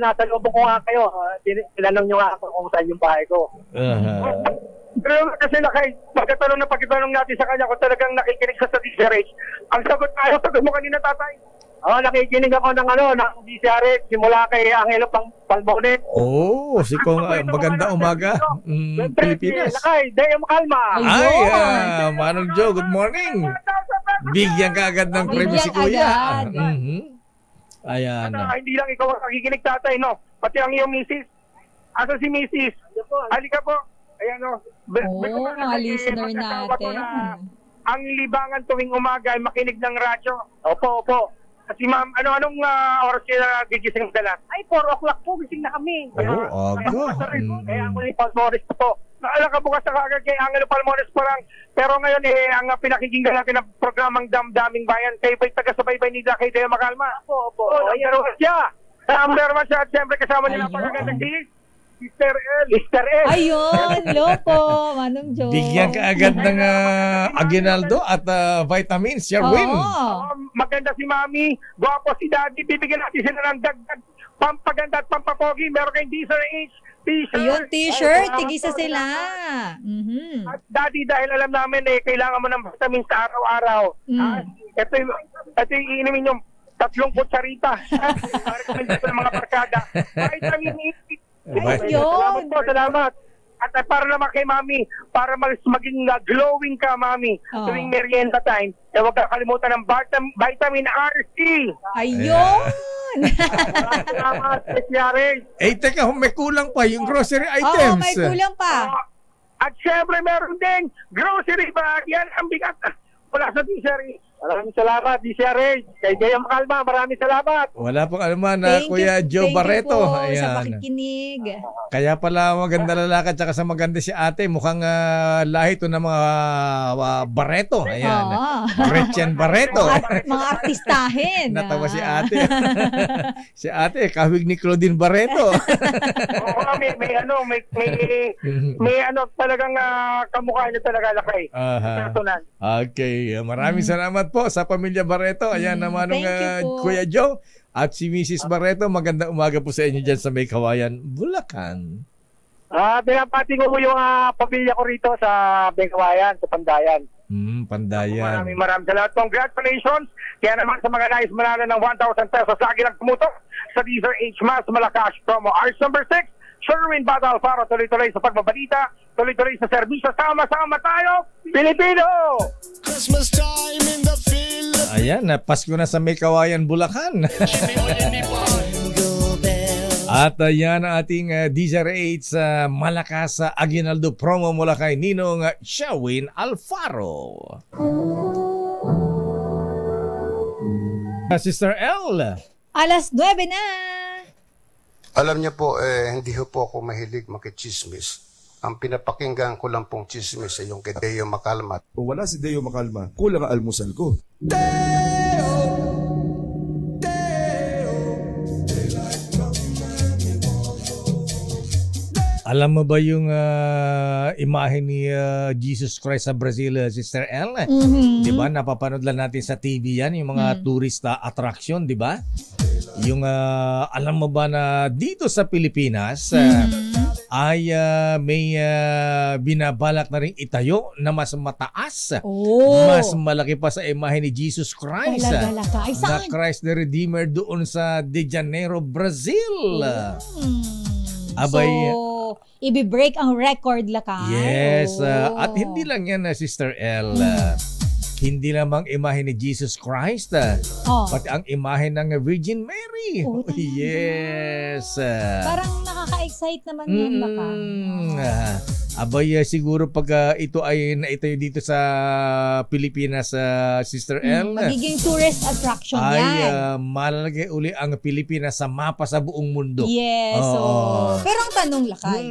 Nasa loob ko nga kayo. Tinanong nyo nga ako kung saan yung bahay ko. Pero kasi pagkatanong natin sa kanya kung talagang nakikinig sa DZRH, ang sagot mo kanina, Tatay. Nakikinig ako ng DZRH simula kay Angelo Palmonet. Si Kong maganda umaga. Pilipinas. Lakay, Deo Makalma. Manong Joe, good morning. Bigyan ka agad ng premyo si Kuya. Ayan. Hindi lang ikaw ang nakikinig, Tatay, no? Pati ang iyong misis. Asa si misis? Halika po. Ayan, no? Mga listener natin. Ang libangan tuwing umaga ay makinig ng radyo. Opo. Kasi ma'am, anong oras kayo gigising dala? Ay, 4 o'clock po, gising na kami. Aga. Kaya ako ni Palmores po. Naalala ka bukas na kagad kay Angelo Palmores po lang. Pero ngayon, ang pinakikinggan natin ng programang Damdaming Bayan, kayo ba'y taga-subaybay nila kay Deo Makalma? Opo. Ayan siya. Number 1 siya at siyempre kasama nila pagkagandang si Sister El. Ayun, lopo, Manong Joe. Bigyan ka agad ng aguinaldo at vitamins, Sherwin. Maganda si Mami, guwapo si Daddy, bibigyan natin sila ng dagdag pampaganda at pampapogi. Meron kayong DZRH t-shirt. Ayun, t-shirt, tigisa sila. At Daddy, dahil alam namin kailangan mo ng vitamins sa araw-araw. Ito yung iinumin yung 3 kutsarita. Para kami sa mga barkada. Vitamin E. Salamat. At para naman kay Mami, para maging glowing ka, Mami, tuwing merienda time, huwag kakalimutan ng vitamin RC. Ayun! Salamat, Speciares. Teka, may kulang pa yung grocery items. May kulang pa. At syempre, meron din grocery bag. Yan ang bigat. Wala sa DZRH. Maraming salamat, DZRH. Kay Deo Makalma, maraming salamat. Wala pong anuman na Kuya Joe Barreto. Thank you po sa pakikinig. Kaya pala maganda lalaki at saka sa maganda si ate. Mukhang lahi ito ng mga Barreto. Ayan. Gretchen Barreto. Mga artistahin. Natawa si ate. Si ate, kahawig ni Claudine Barreto. may talagang kamukha niya talaga lakay. Personal. Okay. Maraming salamat po sa pamilya Barreto. Ayan naman ng Kuya Joe at si Mrs. Barreto. Magandang umaga po sa inyo dyan sa May Kawayan, Bulacan. Pinapati ko po yung pamilya ko rito sa May Kawayan, sa Pandayan. Pandayan. Maraming salamat. Congratulations. Kaya naman sa mga nais manalo ng 1,000 pesos, lagi lang tumutok sa DZRH Mas Malakas promo. Ours number 6, Sherwin Bata Alfaro. Tuloy-tuloy sa pagbabalita, tuloy-tuloy sa serbisyo. Sama-sama tayo, Pilipino! Christmas time in the field. Ayan, Pasko na sa May Kawayan, Bulacan. At yan ang ating DZRH Malakas Aguinaldo promo mula kay Ninong Sherwin Alfaro. Sister L. Alas 9 na. Alam niyo po, hindi po ako mahilig makichismis. Ang pinapakinggan ko lang pong chismis ay yung kay Deo Makalma. Kung wala si Deo Makalma, kulang ang almusal ko. Alam mo ba yung imahe ni Jesus Christ sa Brazil, Sister L? Di ba? Napapanood lang natin sa TV yan, yung mga tourist attraction, di ba? Yung alam mo ba na dito sa Pilipinas ay may binabalak na rin itayo na mas mataas, mas malaki pa sa imahe ni Jesus Christ, na Christ the Redeemer doon sa De Janeiro, Brazil. Abay, so, i-break ang record lakay. Yes, at hindi lang yan, Sister L. Hindi lamang imahe ni Jesus Christ, pati ang imahe ng Virgin Mary. Yes. Parang nakaka-excite naman yun, baka. Abay, siguro pag ito ay naitayo dito sa Pilipinas, Sister L, magiging tourist attraction ay yan. malalagay uli ang Pilipinas sa mapa sa buong mundo. Yes. Pero ang tanong, Lakay,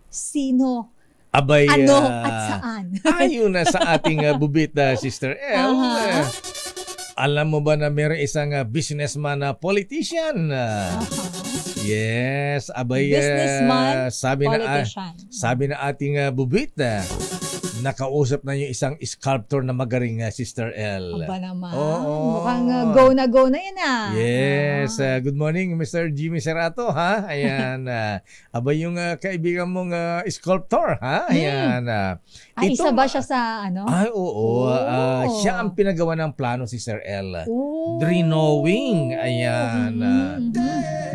sino, abay, ano at saan? Ayon na sa ating bubit, Sister L, alam mo ba na mayroong isang businessman na politician? Yes, abay, Businessman, sabi politician. Sabi na ating bubit, nakausap na yung isang sculptor na magaling, Sister L. Aba naman. Mukhang go na yan Yes. Good morning, Mr. Jimmy Serato, ha? Ayan. Abay yung kaibigan mong sculptor, ha? Ayan. Isa ba siya sa ano? Ay, oo. Siya ang pinagawa ng plano, Sister L. Drawing. Ayan.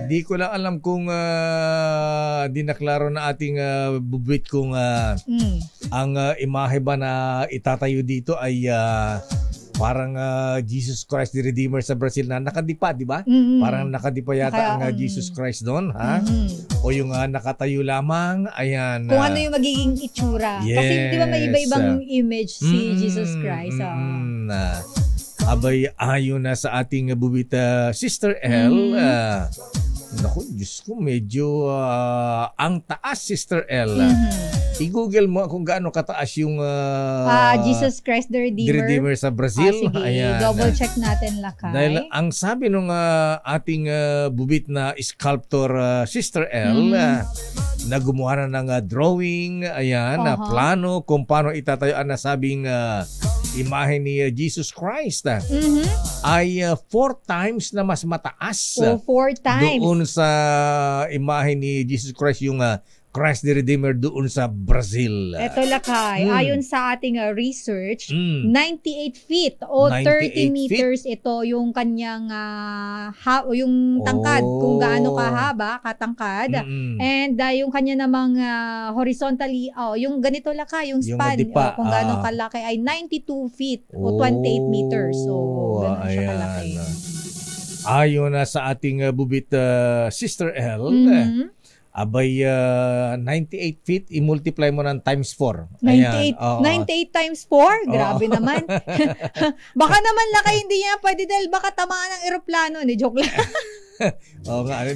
Di ko lang alam kung dinaklaro na ating bubit kung ang imahe ba na itatayo dito ay parang Jesus Christ the Redeemer sa Brazil na nakadipa, di ba? Parang nakadipa yata ang Jesus Christ doon, ha? O yung nakatayo lamang, ayan. Kung ano yung magiging itsura. Yes. Kasi di ba may iba-ibang image si Jesus Christ? Abay, ayon na sa ating bubita, Sister L, naku, Diyos ko, medyo ang taas, Sister L. I-google mo kung gaano kataas yung Jesus Christ the Redeemer sa Brazil. Sige, ayan. double check natin, Lakay. Dahil ang sabi nung ating bubit na sculptor, Sister L, na gumawa na ng drawing, ayan, plano kung paano itatayo ang nasabing imahe ni Jesus Christ ay 4 times na mas mataas. 4 times. Doon sa imahe ni Jesus Christ, yung Christ the Redeemer doon sa Brazil. Ito, Lakay, ayon sa ating research, 98 feet o 30 meters feet. Ito yung kanyang yung tangkad, kung gaano kahaba, katangkad. And yung kanya namang horizontally, yung ganito, Lakay, yung span, kung gaano kalaki ay 92 feet o 28 meters. So, gano'n siya kalaki. Ayon na sa ating bubit, Sister L, abay, 98 feet, i-multiply mo ng times 4. 98 times 4? Grabe naman. Baka naman, Lakay, hindi niya pwede dahil baka tamaan ng eroplano. Joke lang.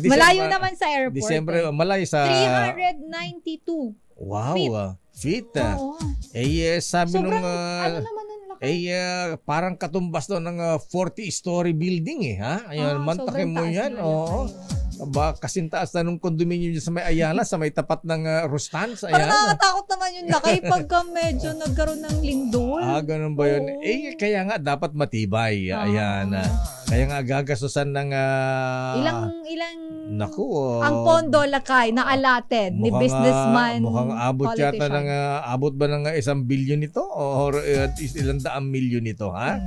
Malayo naman sa airport. December, malayo sa 392 feet. Sabi sobrang, nung ano naman nun, Lakay? parang katumbas daw ng 40-story building, ha? Ayun, mantakin mo yan. Kasintaas na nung condominium dyan sa may Ayala, sa may tapat ng Rustans. Parang nakakatakot naman yun, Lakay, pagka medyo nagkaroon ng lindol. Ganun ba yun? Kaya nga dapat matibay. Ayan. Kaya nga gagastusan ng ilang naku, ang pondo, Lakay, na allotted ni businessman. Mukhang abot yata ng abot ba ng 1 billion ito or ilang daang milyon ito, ha?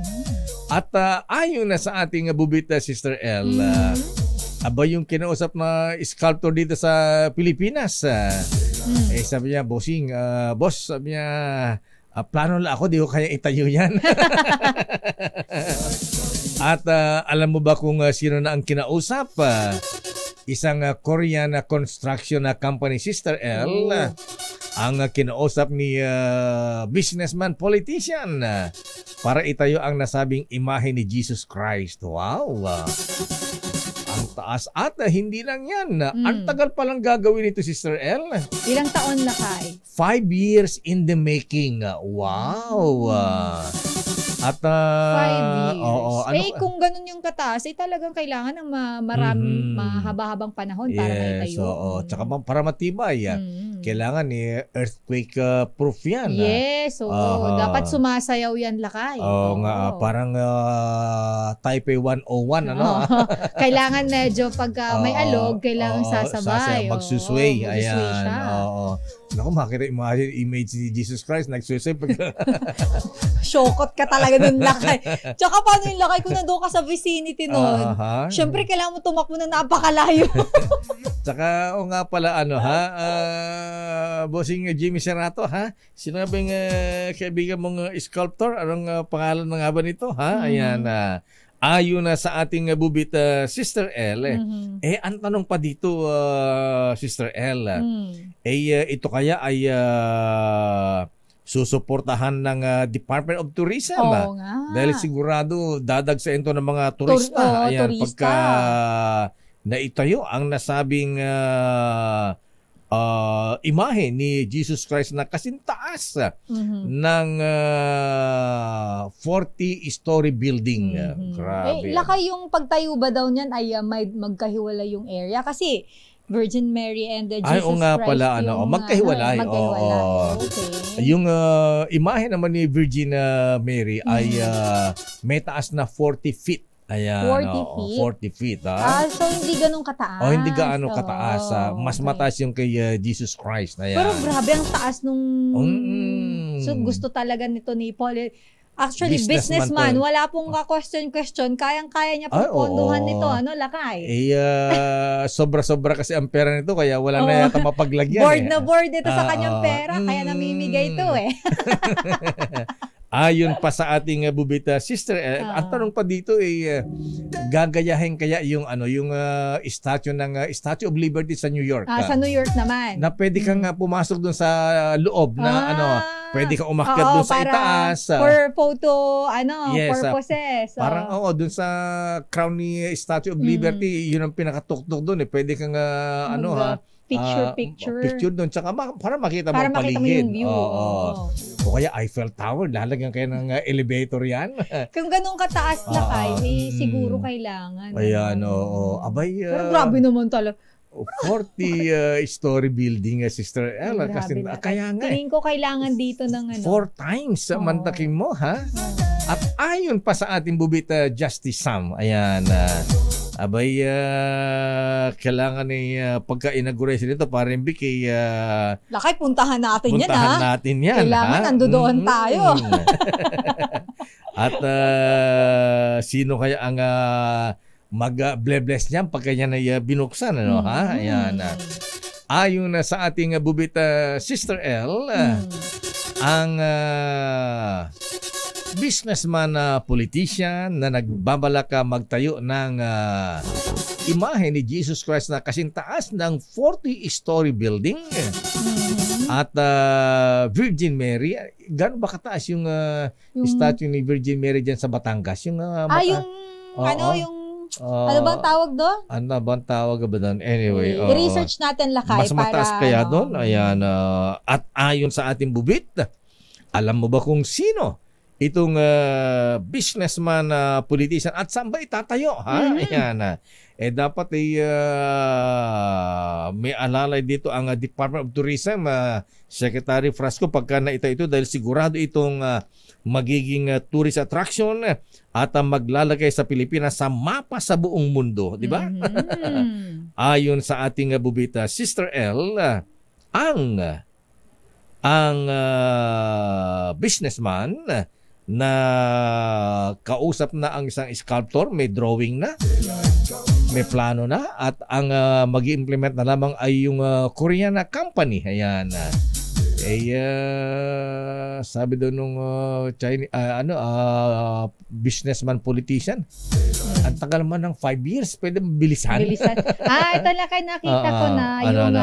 At ayon na sa ating bubita, Sister L, aba yung kinausap na sculptor dito sa Pilipinas, sabi niya, bossing, boss, sabi niya, plano lang ako, di ko kaya itayo yan. At alam mo ba kung sino na ang kinausap? Isang Korean construction company, Sister L, ang kinausap ni businessman politician para itayo ang nasabing imahe ni Jesus Christ. Wow! Ang taas. At hindi lang yan. Ang tagal palang gagawin ito, Sister L. Ilang taon, Lakay? 5 years in the making. Wow! At 5 years. Kung ganun yung kataas, talagang kailangan ng maraming mahaba-habang panahon para maitayo. Tsaka para matibay. Kailangan earthquake proof yan. Yes, dapat sumasayaw yan, Lakay. Parang Taipei 101, ano? Kailangan medyo pagka may alog, kailangan sasabay. Magsusway. Ayan. Naku, makita image ni Jesus Christ, nagsusway. Syokot ka talaga nun, Lakay. Tsaka paano yung, Lakay, kung nandun ka sa vicinity nun? Syempre, kailangan mo tumakbo na napakalayo. Tsaka, nga pala, bossing Jimmy Serato, ha? Sino ba yung kaibigan mong sculptor? Anong pangalan na nga ba nito, ha? Ayan, Ayon na sa ating bubit Sister L, ang tanong pa dito Sister L, ito kaya ay susuportahan ng Department of Tourism dahil sigurado dadagsain to ng mga turista. Ayan, turista. Pagka naitayo ang nasabing imahe ni Jesus Christ na kasintaas ng 40-story building. Grabe. Lakay yung pagtayo ba daw niyan ay may magkahiwalay yung area? Kasi Virgin Mary and Jesus Christ. Pala, magkahiwalay. Okay. Yung imahe naman ni Virgin Mary ay may taas na 40 feet. Ayan, 40 feet. So hindi ganun kataas. Hindi gaano kataas. Mas mataas yung kay Jesus Christ. Ayan. Pero grabe ang taas nung... So gusto talaga nito ni Paul. Actually, businessman. Wala pong question. Kayang-kaya niya pong ponduhan nito. Lakay? Sobra-sobra kasi ang pera nito kaya wala na yata mapaglagyan. Board ito sa kanyang pera. Kaya namimigay ito Ayon pa sa ating bubita Sister, ang tanong pa dito gagayahin kaya yung statue ng Statue of Liberty sa New York. Sa New York naman. Na pwede kang pumasok dun sa loob na pwede kang umakyat dun sa itaas. For photo purposes. Parang dun sa crown ni Statue of Liberty, yun ang pinakatuktok dun Pwede kang picture doon. Tsaka para makita mo ang paligid. Mo yung view. O kaya Eiffel Tower, lalagyan kayo ng elevator yan. Kung ganun kataas na siguro kailangan. Ayan, abay. Pero grabe naman talaga. 40-story building, Sister Ella. Kasi kaya nga. Tingin ko kailangan dito ng 4 times mantakin mo, ha? At ayon pa sa ating bubit Justice Sam, ayan, abay, kailangan pagka-inauguration nito, parang bigay... Lakay, puntahan natin yan, ha? Puntahan natin yan, kailangan nandoon tayo. At sino kaya ang mag-bless niyan pagka niya na binuksan, ha? Ayan. Ayon sa ating bubit Sister L, ang businessman na politician na nagbabalak magtayo ng imahe ni Jesus Christ na kasintaas ng 40-story building at Virgin Mary. Gano'n ba kataas yung statue ni Virgin Mary dyan sa Batangas? Yung ano bang tawag doon? Ano bang tawag ba doon? Anyway, i-research natin, Lakay. Mas mataas kaya doon? Ayan. At ayon sa ating bubit, alam mo ba kung sino itong businessman politician at saan ba itatayo? Ayan. Dapat may alalay dito ang Department of Tourism, Secretary Frasco, pagka naita ito dahil sigurado itong magiging tourist attraction at maglalagay sa Pilipinas sa mapa sa buong mundo, di ba? Ayon sa ating bubita Sister L, ang businessman na kausap na ang isang sculptor, may drawing na, may plano na, at ang mag-i-implement na lamang ay yung Korean company. Ayan. Sabi doon nung Chinese, businessman politician, ang tagal man ng 5 years, pwede bilisan. Ito lang kayo nakita ko na yung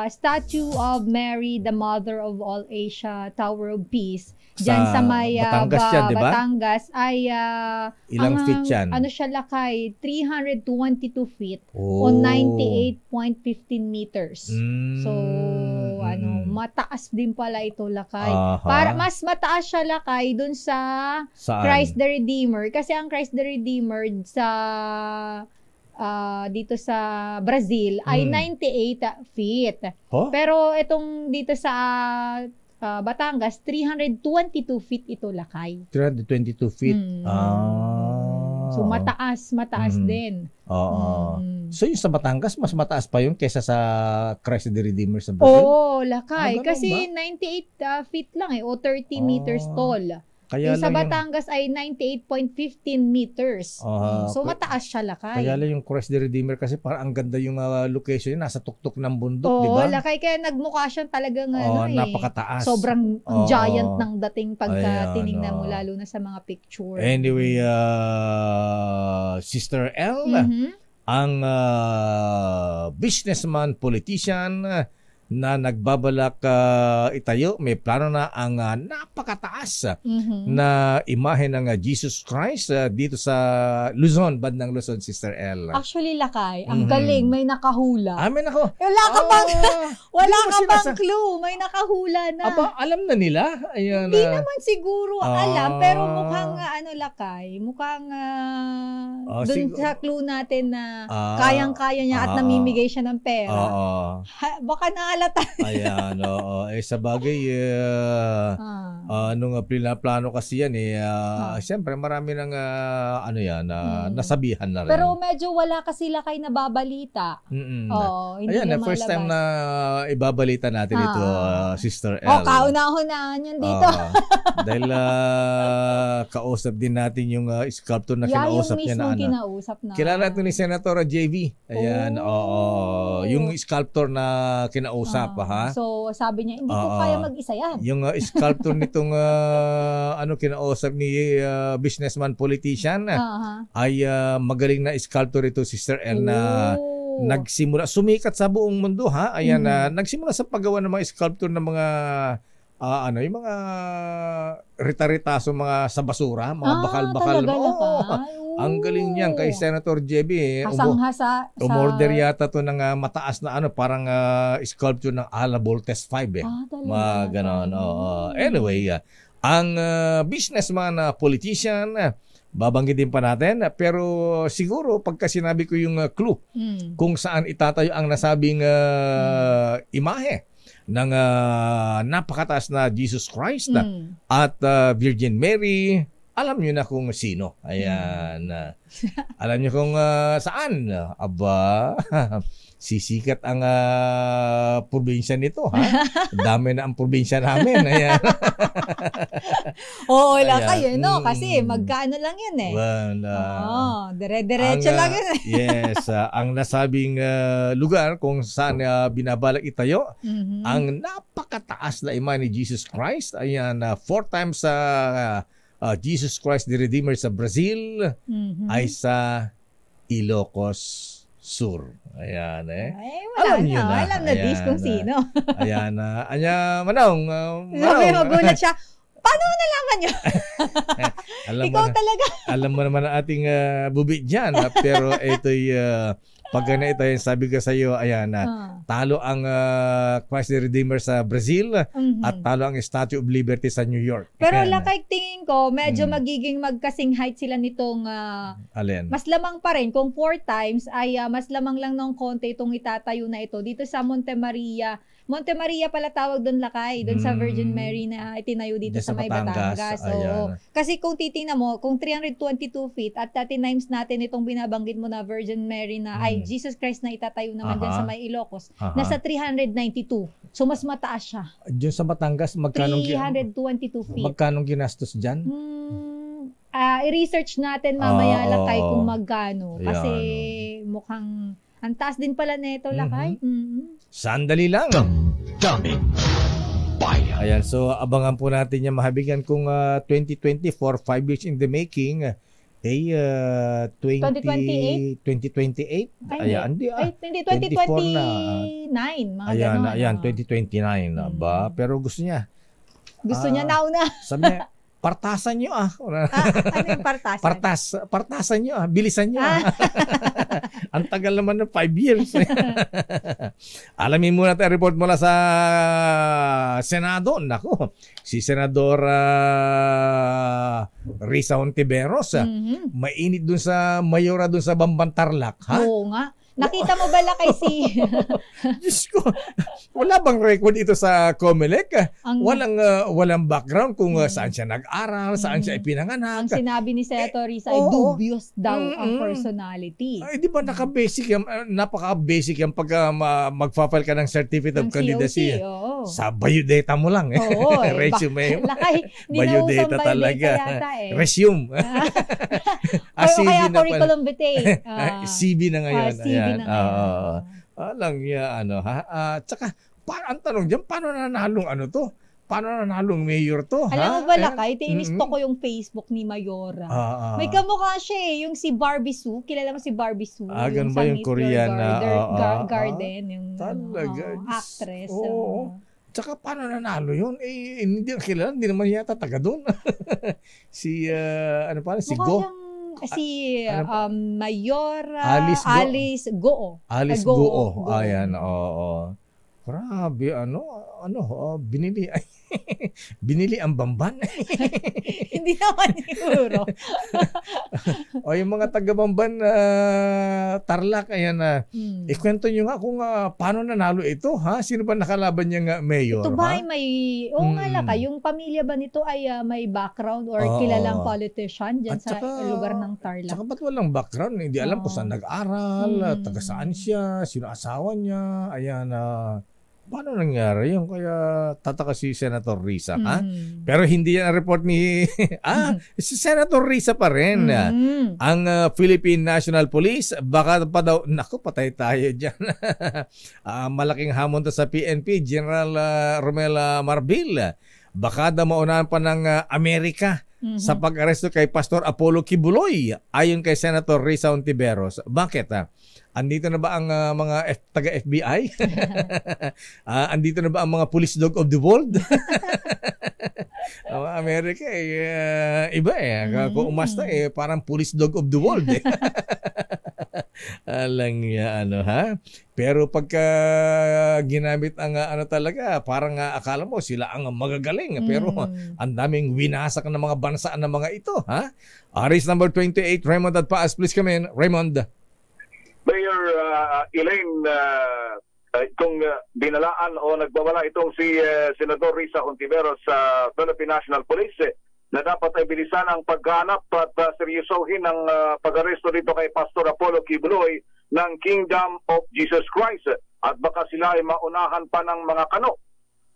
Statue of Mary, the Mother of all Asia, Tower of Peace, dyan sa may Batangas ay ilang feet yan? Ano siya, Lakay? 322 feet o 98.15 meters. So, mataas din pala ito, Lakay. Para mas mataas siya, Lakay, dun sa Christ the Redeemer. Kasi ang Christ the Redeemer sa dito sa Brazil ay 98 feet. Pero itong dito sa Batangas, 322 feet ito, Lakay. 322 feet. So mataas din. So yung sa Batangas, mas mataas pa yun kaysa sa Christ the Redeemer sa Brazil? Oo, Lakay. Kasi 98 feet lang o 30 meters tall. Kaya yung sa lang Batangas ay 98.15 meters. So mataas siya, Lakay. Kaya lang yung Crest de Redeemer kasi parang ang ganda yung location niya, nasa tuktok ng bundok, Oo, di ba? Lakay, kaya nagmukha siyang talagang napakataas. Sobrang giant ng dating pagka tinignan mo, lalo na sa mga picture. Anyway, Sister L, ang businessman, politician na nagbabalak itayo, may plano na ang napakataas na imahe ng Jesus Christ dito sa Luzon, bandang Luzon, Sister L. Actually, Lakay, ang galing, may nakahula. May wala ka bang, wala ka bang clue, may nakahula na. Alam na nila? Ayan, hindi naman siguro alam, pero mukhang Lakay, mukhang dun sa clue natin na kayang-kaya niya at namimigay siya ng pera. Baka nahalata. Ayan, sa bagay, nung plano kasi yan, siyempre marami ng, nasabihan na rin. Pero medyo wala kasi Lakay na babalita. Hindi ayan, first time na ibabalita natin ito, Sister L. Kauna-unahan yan dito. Dahil kausap din natin yung sculptor na kinausap niya na kinausap na. Kilala ito ni Senator JV. Ayan, yung sculptor na kinausap, ha? So, sabi niya, hindi ko kaya mag-isa yan. Yung sculptor nitong kinausap ni businessman politician ay magaling na sculptor ito, Sister L, na nagsimula, sumikat sa buong mundo, ha? Ayan, nagsimula sa paggawa ng mga sculptor ng mga yung mga rita-ritaso, mga sa basura, mga bakal-bakal. Ang galing niyan kay Senator JB. Hasang-hasa. Umorder yata to ng mataas na parang sculpture ng Ala Voltes 5 mga ganon. Anyway, ang businessman, politician, babanggitin pa natin, pero siguro pagka sinabi ko yung clue kung saan itatayo ang nasabing imahe ng napakataas na Jesus Christ at Virgin Mary, alam nyo na kung sino. Ayan. Alam nyo kung saan. Aba, sisikat ang probinsya nito, ha? Dami na ang probinsya namin. Ayan. Oo, Lakay, no? Kasi magkaano lang yan eh. Dire-diretso lang yan. Yes, ang nasabing lugar kung saan binabalak itayo, ang napakataas na imahe ni Jesus Christ. Ayan, 4 times Jesus Christ the Redeemer sa Brazil ay sa Ilocos Sur. Ayan alam niyo na. Alam na dis kung sino. Ayan Manong. Magulat siya. Paano nalaman niyo? Ikaw talaga. Alam mo naman ang ating bubi dyan. Pero ito'y pag ito yung sabi ko sa iyo, ayan, talo ang Christ the Redeemer sa Brazil at talo ang Statue of Liberty sa New York. Pero Lakay, tingin ko, medyo magiging magkasing height sila nitong mas lamang pa rin. Kung 4 times ay mas lamang lang ng konti itong itatayo na ito dito sa Monte Maria. Monte Maria pala tawag doon, Lakay, doon sa Virgin Mary na itinayo dito sa may Batangas. So, kasi kung titingnan mo, kung 322 feet at 30 times natin itong binabanggit mo na Virgin Mary na ay Jesus Christ na itatayo naman dyan sa may Ilocos, nasa 392. So, mas mataas siya. Diyan sa Batangas, magkano 322 feet. Magkano ginastos dyan? I-research natin mamaya, Lakay, kung magkano. Kasi mukhang ang taas din pala nito, Lakay. Sandali lang. Daming bayan. Ayan, so abangan po natin yung mahabigan kung 2024, 5 years in the making. 2028? 2028? Ayan, hindi 2029, mga ayan, gano'n. Ayan, 2029 ba? Pero gusto niya. Gusto niya nauna. Sabi niya, partasan nyo ano yung partasan? Partasan nyo bilisan nyo Ang tagal naman ng 5 years. Alamin muna tayo, report mula sa Senado. Nako, si Senador Risa Hontiveros, mainit dun sa Mayora, dun sa Bamban Tarlac, ha? Oo nga. Nakita mo ba lakay si... Diyos ko, wala bang record ito sa COMELEC? Walang background kung saan siya nag-aral, saan siya ipinanganak. Ang sinabi ni Senator Risa ay dubious daw ang personality. Ay, di ba napaka-basic yan pag magpa-file ka ng certificate of candidacy. Sa biodata mo lang. Resume. Lakay, biodata talaga. Resume. Kaya curriculum vitae. CV na ngayon. CV na ngayon. Alang tsaka, ang tanong dyan, paano nanalong to? Paano nanalong mayor to? Alam mo ba, Lakay, tinisto ko yung Facebook ni Mayora. May kamukha siya yung si Barbie Sue. Kilala mo si Barbie Sue? Ganun ba yung Korean Garden, yung actress. Tsaka paano nanalo yun? Hindi na kilala, hindi naman yata taga doon. Si Go. Si Mayora Alice Goo. Alice Goo. Ayan, oo. Grabe, binili ang Bamban. Hindi naman siguro. O yung mga taga-Bamban, Tarlac, ayan ikwento nyo nga kung paano nanalo ito, ha? Sino ba nakalaban niyang mayor? Ito ba ay may, yung pamilya ba nito ay may background or kilalang politician dyan sa lugar ng Tarlac? Tsaka ba't walang background? Hindi alam kung saan nag-aral, taga saan siya, sino asawa niya, ayan, paano nangyari yung kaya tataka si Senator Risa, ha? Pero hindi yan ang report ni si Senator Risa pa rin. Ang Philippine National Police, baka pa daw, naku, patay tayo dyan. Malaking hamon to sa PNP, General Romel Marbil. Baka daw maunahan pa ng Amerika sa pag-aresto kay Pastor Apollo Kibuloy, ayon kay Senator Risa Hontiveros. Bakit? Andito na ba ang mga taga-FBI? Andito na ba ang mga police dog of the world? Amerika iba kung umasta parang police dog of the world alang ha? Pero pagka ginamit ang talaga, parang akala mo sila ang magagaling, pero ang daming winasak ng mga bansa ng mga ito, ha? Aris number 28, Raymond at Paas, please come in. Raymond. Mayor Elaine, itong binalaan o nagbawala itong si Senador Risa Hontiveros sa Philippine National Police na dapat ay bilisan ang paghanap at seryosohin ang pag-aresto dito kay Pastor Apollo Kibuloy ng Kingdom of Jesus Christ at baka sila ay maunahan pa ng mga kano.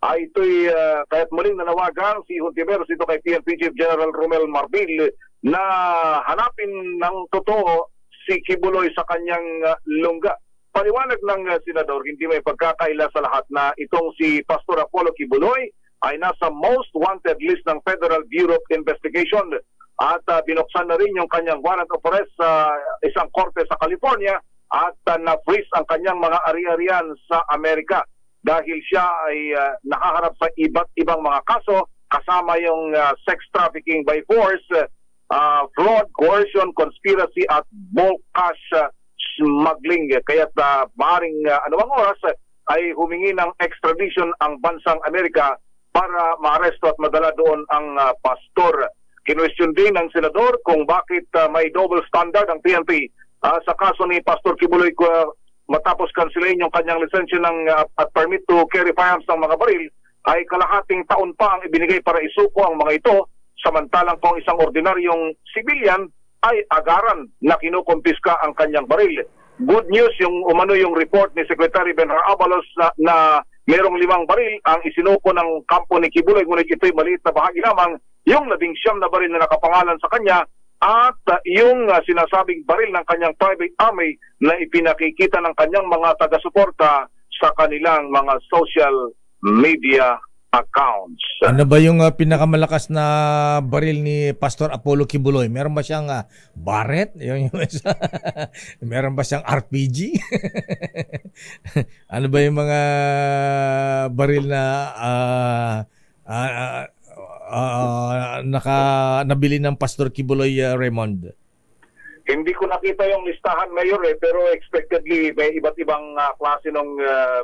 Ito'y kaya't muling nanawagan si Hontiveros dito kay PNP Chief General Romel Marbil na hanapin ng totoo si Kibuloy sa kanyang lungga. Paliwanag ng senador, hindi may pagkakaila sa lahat na itong si Pastor Apollo Kibuloy ay nasa most wanted list ng Federal Bureau of Investigation at binuksan na rin yung kanyang warrant of arrest sa isang korte sa California at na-freeze ang kanyang mga ari-arian sa Amerika dahil siya ay nakaharap sa iba't ibang mga kaso kasama yung sex trafficking by force, fraud, coercion, conspiracy at bulk cash smuggling. Kaya maaaring anumang oras ay humingi ng extradition ang bansang Amerika para maaresto at madala doon ang pastor. Kinwestiyon din ng senador kung bakit may double standard ang PNP sa kaso ni Pastor Kibuloy matapos kansilahin yung kanyang lisensya at permit to carry firearms ng mga baril ay kalahating taon pa ang ibinigay para isuko ang mga ito, samantalang kung isang ordinaryong civilian ay agaran na kinukumpiska ang kanyang baril. Good news yung yung report ni Secretary Benhar Abalos na merong 5 baril ang isinuko ng kampo ni Kibuloy, ngunit ito'y maliit na bahagi lamang, yung 19 na baril na nakapangalan sa kanya at yung sinasabing baril ng kanyang private army na ipinakikita ng kanyang mga taga-suporta sa kanilang mga social media accounts. Ano ba yung pinakamalakas na baril ni Pastor Apollo Kibuloy? Meron ba siyang Barrett? Meron ba siyang RPG? Ano ba yung mga baril na nabili ng Pastor Kibuloy, Raymond? Hindi ko nakita yung listahan, Mayor, pero expectedly may iba't ibang klase ng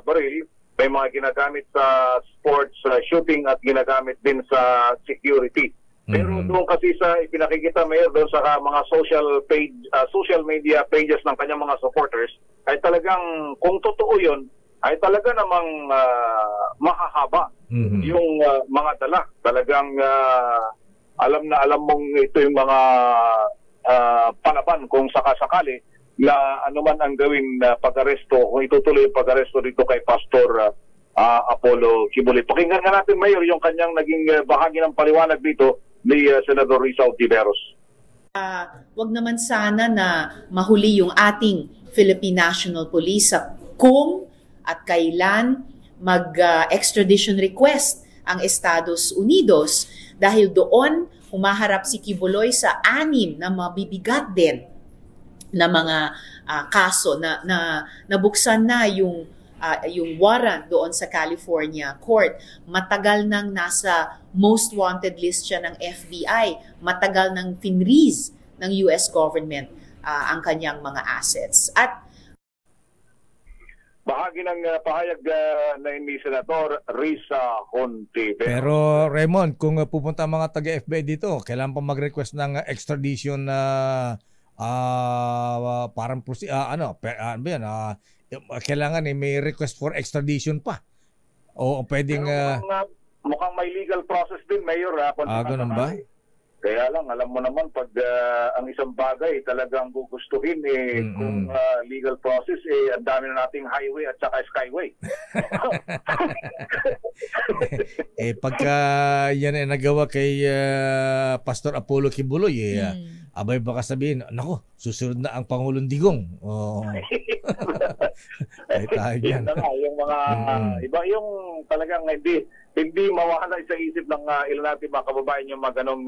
baril. May mga ginagamit sa sports shooting at ginagamit din sa security. Pero doon kasi sa ipinakikita Mayor doon sa mga social media pages ng kanyang mga supporters ay talagang kung totoo 'yon ay talaga namang mahahaba yung mga dala. Talagang alam na alam mong ito yung mga palaban kung sakasakali na anuman ang gawing pag-aresto, kung itutuloy yung pag-aresto dito kay Pastor Apollo Kibuloy. Pakinggan nga natin, Mayor, yung kanyang naging bahagi ng paliwanag dito ni Senador Risa Hontiveros. Wag naman sana na mahuli yung ating Philippine National Police sa kung at kailan mag-extradition request ang Estados Unidos dahil doon humaharap si Kibuloy sa 6 na mabibigat din na mga kaso na nabuksan na yung warrant doon sa California court. Matagal nang nasa most wanted list siya ng FBI. Matagal nang finreeze ng US government ang kanyang mga assets. At bahagi ng pahayag na ni Senator Risa Hontiveros. Pero Raymond, kung pupunta ang mga taga-FBI dito, kailangan pa mag-request ng extradition na parang kailangan may request for extradition pa. O pwedeng mukhang may legal process din, Mayor. Ganun ba? Kaya lang, alam mo naman, pag ang isang bagay talagang gugustuhin, kung legal process, ang dami na nating highway at saka skyway. Pagka yan ay nagawa kay Pastor Apollo Kibuloy, abay baka sabihin, nako, susunod na ang Pangulong Digong. Ay tayo yan. Yung mga iba, yung talagang hindi mawala sa isip ng ilan natin mga kababayan yung mga ganong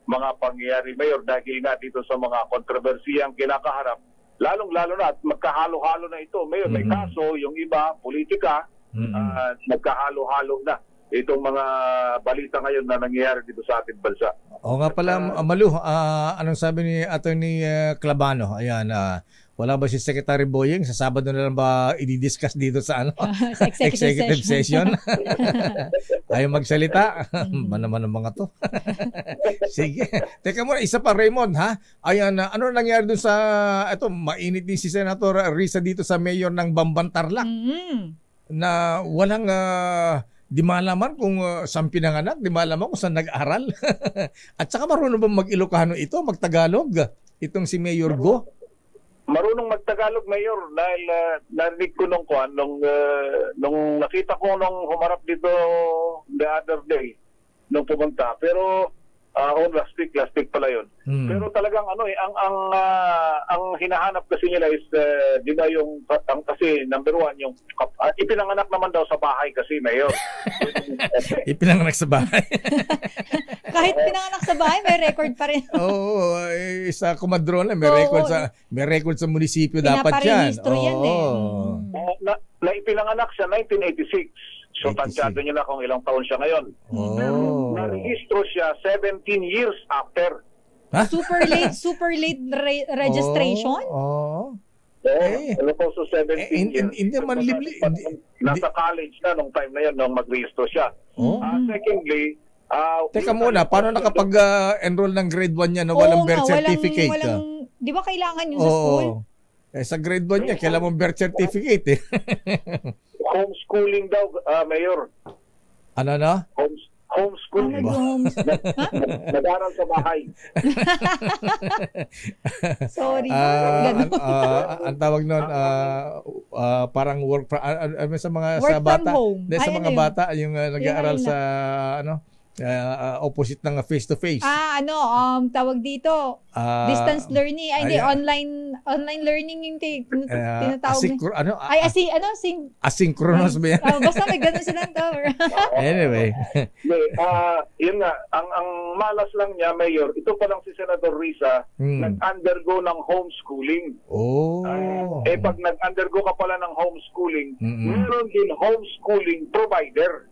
mga pangyayari, Mayor, dahil nga dito sa mga kontrobersiyang kinakaharap, lalong-lalo na at magkahalo-halo na ito, Mayor. May kaso, yung iba, politika, nagkahalo-halo na itong mga balita ngayon na nangyayari dito sa ating bansa. O nga pala, Malu, anong sabi ni Attorney Clabano? Ayan, wala ba si Secretary Boyeng? Sa Sabado na lang ba i-discuss dito sa sa executive session? Ayaw magsalita? Ba naman ang mga to? Sige. Teka muna, isa pa, Raymond, ha? Ayan, ano nangyari dun sa, ito, mainit din si Senator Risa dito sa mayor ng Bamban-Tarlac. Na walang, di malaman kung saan pinanganak, di malaman kung saan nag-aral. At saka marunong ba mag-Ilocano ito, mag-Tagalog? Itong si Mayor Go? Marunong mag-Tagalog, Mayor, dahil narinig ko nung nakita ko nung humarap dito the other day, nung pumunta. Pero, last week pala yun. Pero talagang ang hinahanap kasi nila is, di ba yung, kasi number one, yung, ipinanganak naman daw sa bahay kasi, Mayor. Ipinanganak sa bahay? Kahit pinanganak sa bahay, may record pa rin. Oo, sa Comadrona, may record sa munisipyo dapat yan. Pinaparehistro yan Na ipinanganak sa 1986. So, tansyado nyo na kung ilang taon siya ngayon. Narehistro siya 17 years after. Huh? Super late registration? Ano po, so 17 years. Hindi man libli. Nasa college na nung time na yun, nung mag-rehistro siya. Secondly, teka muna, paano nakapag-enroll ng grade 1 niya na walang birth certificate? Di ba kailangan yun sa school? Sa grade 1 niya, kailangan mong birth certificate. Homeschooling daw, Mayor. Ano na? Homeschooling. Nag-aral sa bahay. Sorry. Ang tawag nun, parang work sa mga work sa bata. from home. Sa mga bata, yung nag-aaral sa opposite ng face-to-face. Tawag dito, distance learning. Online learning yung tinatawag. Asynchronous ba yan? Basta may ganun silang tower. Anyway. Yun nga, ang malas lang niya, Mayor, ito pa lang si Senator Risa, nag-undergo ng homeschooling. Pag nag-undergo ka pala ng homeschooling, meron din homeschooling provider.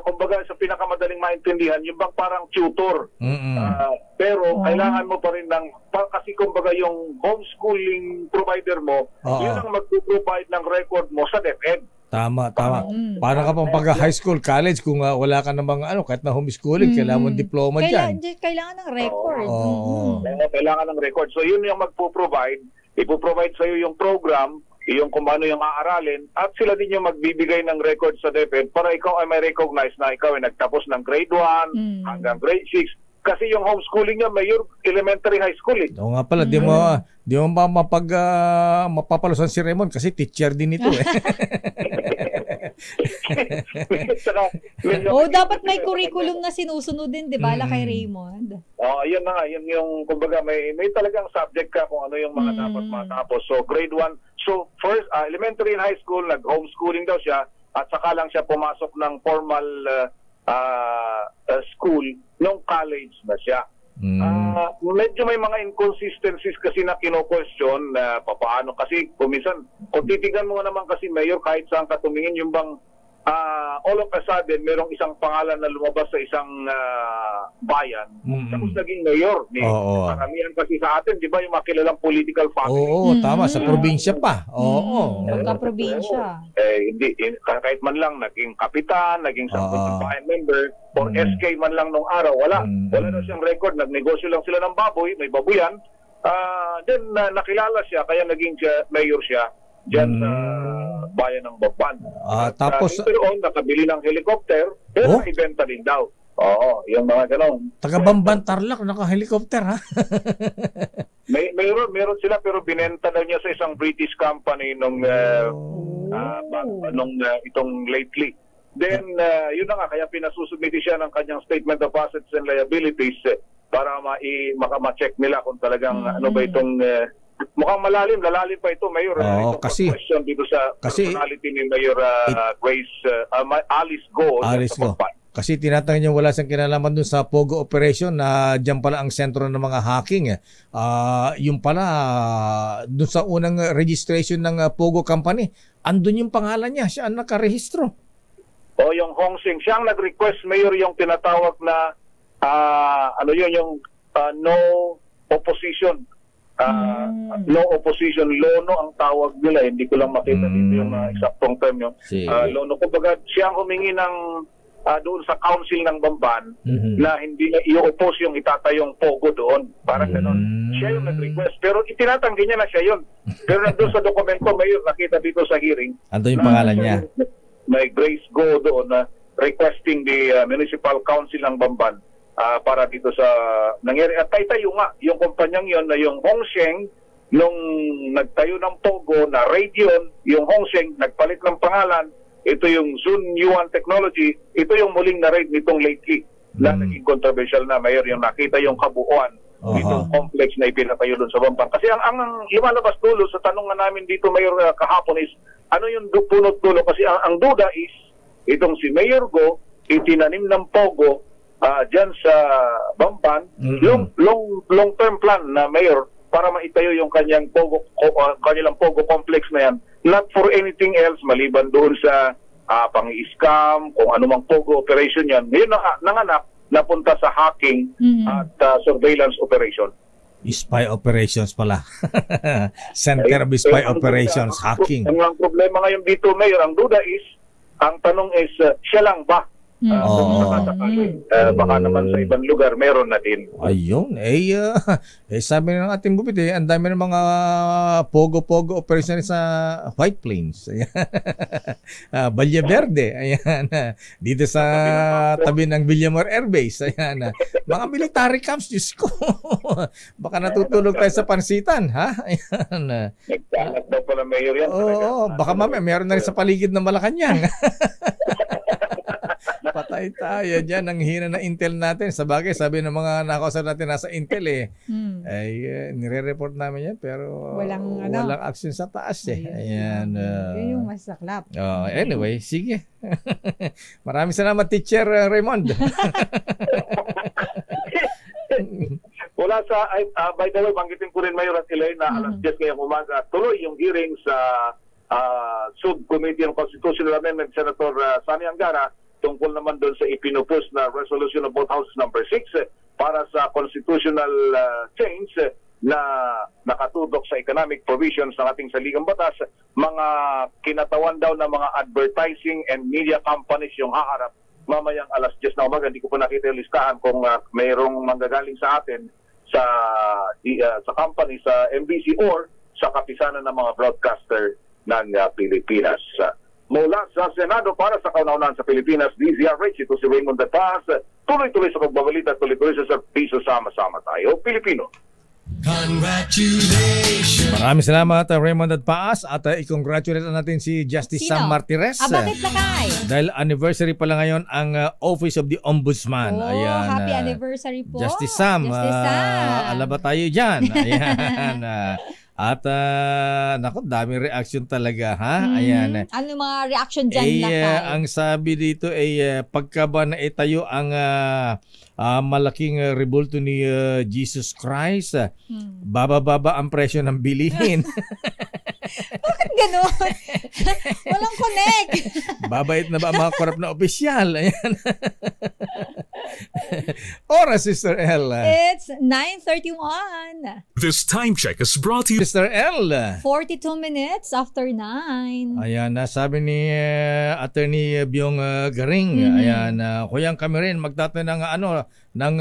Kumbaga sa pinakamadaling maintindihan, yung bang parang tutor. Pero kailangan mo pa rin kasi kumbaga yung homeschooling provider mo, yun ang mag-provide ng record mo sa DepEd. Tama. Para ka pang pag-high school, college, kung wala ka namang kahit na homeschooling, kailangan mo diploma dyan. Kailangan ng record. Kailangan ng record. So yun yung magpo-provide. Ipo-provide sa'yo yung program, yung kung ano yung aaralin, at sila din yung magbibigay ng record sa DepEd para ikaw ay may recognize na ikaw ay nagtapos ng grade 1 hanggang grade 6. Kasi yung homeschooling niya, Mayor, elementary high school eh. Oo nga pala, di mo mapapalusan si Raymond kasi teacher din ito eh. Dapat may curriculum na sinusunod din, di ba, kay Raymond? Yun na nga, yun yung, kumbaga, may talagang subject ka kung ano yung mga dapat matapos. So, grade 1. So, first, elementary and high school, nag-homeschooling daw siya, at saka lang siya pumasok ng formal school nung college na siya. Medyo may mga inconsistencies kasi na kino-question na papaano kasi kuminsan kung titignan mo naman kasi Mayor kahit saan ka tumingin yung bang all of a sudden merong isang pangalan na lumabas sa isang bayan tapos naging mayor. Karamihan kasi sa atin, di ba, yung makilalang political family. Tama, sa probinsya pa. Pagka-probinsya. Hindi, kahit man lang naging kapitan, naging sangguniang bayan member, or SK man lang nung araw, wala na siyang record, nagnegosyo lang sila ng baboy, may babuyan, then nakilala siya, kaya naging mayor siya dyan sa bayan ng Bamban. Tapos later on, nakabili ng helicopter, pero ibenta din daw. Yung mga ganon. Taga Bamban, Tarlac, naka-helicopter ha? Meron sila pero binenta na niya sa isang British company nung itong lately. Then, yun na nga, kaya pinasusubmiti siya ng kanyang statement of assets and liabilities para ma-check nila kung talagang ano ba itong mukhang lalalim pa ito, Mayor. Kasi question dito sa personality ni Mayor Alice Go. Kasi tinatanong niya wala siyang kinalaman dun sa Pogo operation na diyan pala ang sentro ng mga hacking. Yung pala dun sa unang registration ng Pogo company, andun yung pangalan niya, siya ang nakarehistro. Yung Hong Sing, siya ang nag-request, Mayor, yung tinatawag na yung no opposition. No opposition lono ang tawag nila, hindi ko lang makita dito yung eksaktong term yun. Lono, kumbaga siya ang humingi ng doon sa council ng Bamban na hindi na i-oppose yung itatayong Pogo doon. Parang gano'n. Siya yung nag-request. Pero itinatanggi niya na siya yun. Pero nandun sa dokumento, Mayor, nakita dito sa hearing. Ando yung pangalan niya? May Grace Go doon na requesting the Municipal Council ng Bamban para dito sa nangyari. At tayo nga, yung kumpanyang yon na yung Hongsheng, nung nagtayo ng Pogo na Radion, yung Hongsheng, nagpalit ng pangalan, ito yung Zun Yuan Technology, ito yung muling na-raid nitong lately na naging controversial na, Mayor, yung nakita yung kabuuan itong complex na ipinatayo doon sa Bamban. Kasi ang lumalabas dulo sa tanong nga namin dito, Mayor, kahapon is, ano yung punot dulo? Kasi ang duda is, itong si Mayor Go, itinanim ng Pogo dyan sa Bamban, yung long-term plan na Mayor para maitayo yung kanyang kanilang Pogo complex na yan, not for anything else maliban doon sa pang-i-scam, kung anumang Pogo operation yan. Ngayon nanganak, napunta sa hacking at surveillance operation. Spy operations pala. Center of Spy Operations, hacking. Ang problema ngayon dito, Mayor, ang duda is, ang tanong is, siya lang ba? Baka naman sa ibang lugar meron na din. Ayun, sabi ng ating gupit ang dami ng mga Pogo operation sa White Plains. Valle Verde, ayan. Dito sa tabi ng Villamor Air Base, ayan. Mga military camps, Diyos ko. Baka natutulog tayo sa pansitan, ha? Ayan. Nagkalat daw pala, Mayor, yan. Baka mamaya meron na rin sa paligid ng Malacanang. Patay tayo dyan. Ang hina na intel natin. Sa bagay, sabi ng mga nakausap natin nasa intel nire-report namin yan pero walang action sa taas Ayan. Yun yung masaklap. Anyway, sige. Maraming salamat, Teacher Raymond. Wala sa, by the way, banggitin ko rin, Mayor at Elaine, na alas 10 ngayong umaga, tuloy yung hearing sa Subcommittee on Constitutional Amendment, Senator Sani Angara, tungkol naman doon sa ipinupus na resolution of both houses number 6 para sa constitutional change na nakatutok sa economic provisions ng ating saligang batas, mga kinatawan daw ng mga advertising and media companies yung haharap mamayang alas 10 na umaga. Hindi ko pa nakita yung listahan kung mayroong manggagaling sa atin sa company, sa MBC or sa kapisanan ng mga broadcaster ng Pilipinas. Mula sa Senado para sa kauna-unahan sa Pilipinas, DZRH, ito si Raymond De Paz. Tuloy-tuloy sa pagbabalita, tuloy-tuloy sa servisyo, sama-sama tayo, Pilipino. Congratulations! Maraming salamat, Raymond De Paz, at i-congratulate natin si Justice Sam Martires. Bakit lakay? Dahil anniversary pala ngayon ang Office of the Ombudsman. Ayan, happy anniversary po. Justice Sam, alam ba tayo dyan? Ayan. At naku, daming reaction talaga, ha? Ayan. Ano mga reaction dyan, lakay? Ang sabi dito ay pagka ba naitayo ang malaking rebulto ni Jesus Christ, baba-baba ang presyo ng bilihin. Bakit gano'n? Walang connect. Babait na ba ang mga korap na opisyal? Ayan. Oras, Sister L. It's 9:31. This time check is brought to you. Sister L. 42 minutes after 9. Ayan, sabi ni Attorney Byong Garing. Ayan, kuyang kami rin magtatayo ng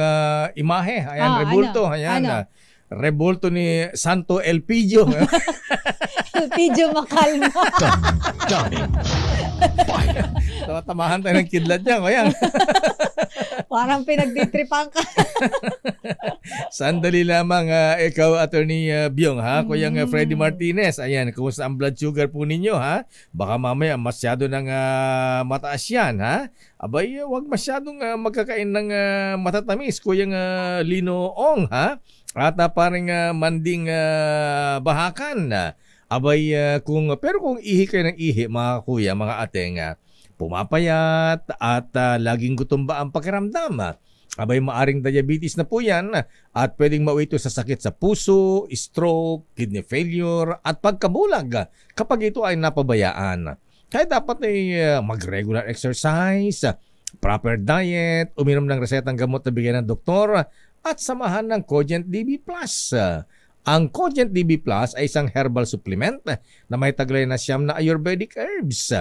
imahe. Ayan, rebulto. Ayan, rebulto ni Santo Elpidio. Elpidio Macalma. Tamahan tayo ng kidlat niya. Ayan. Parang pinagditripan ka. Sandali lamang, ikaw, Attorney Byong, ha? Kuyang Freddy Martinez, ayan, kumusta ang blood sugar po ninyo, ha? Baka mamaya masyado ng mataas yan, ha? Abay, wag masyadong magkakain ng matatamis, Kuyang Lino Ong, ha? At paring Manding Bahakan, abay, pero kung ihi kayo ng ihi, mga kuya, mga ateng, pumapayat at laging gutom ba ang pakiramdam, abay maaring diabetes na po yan at pwedeng mauwi ito sa sakit sa puso, stroke, kidney failure at pagkabulag kapag ito ay napabayaan. Kaya dapat ay mag-regular exercise, proper diet, uminom ng resetang gamot na bigyan ng doktor at samahan ng Cogent DB Plus. Ang Cogent DB Plus ay isang herbal supplement na may taglay na siyam na Ayurvedic herbs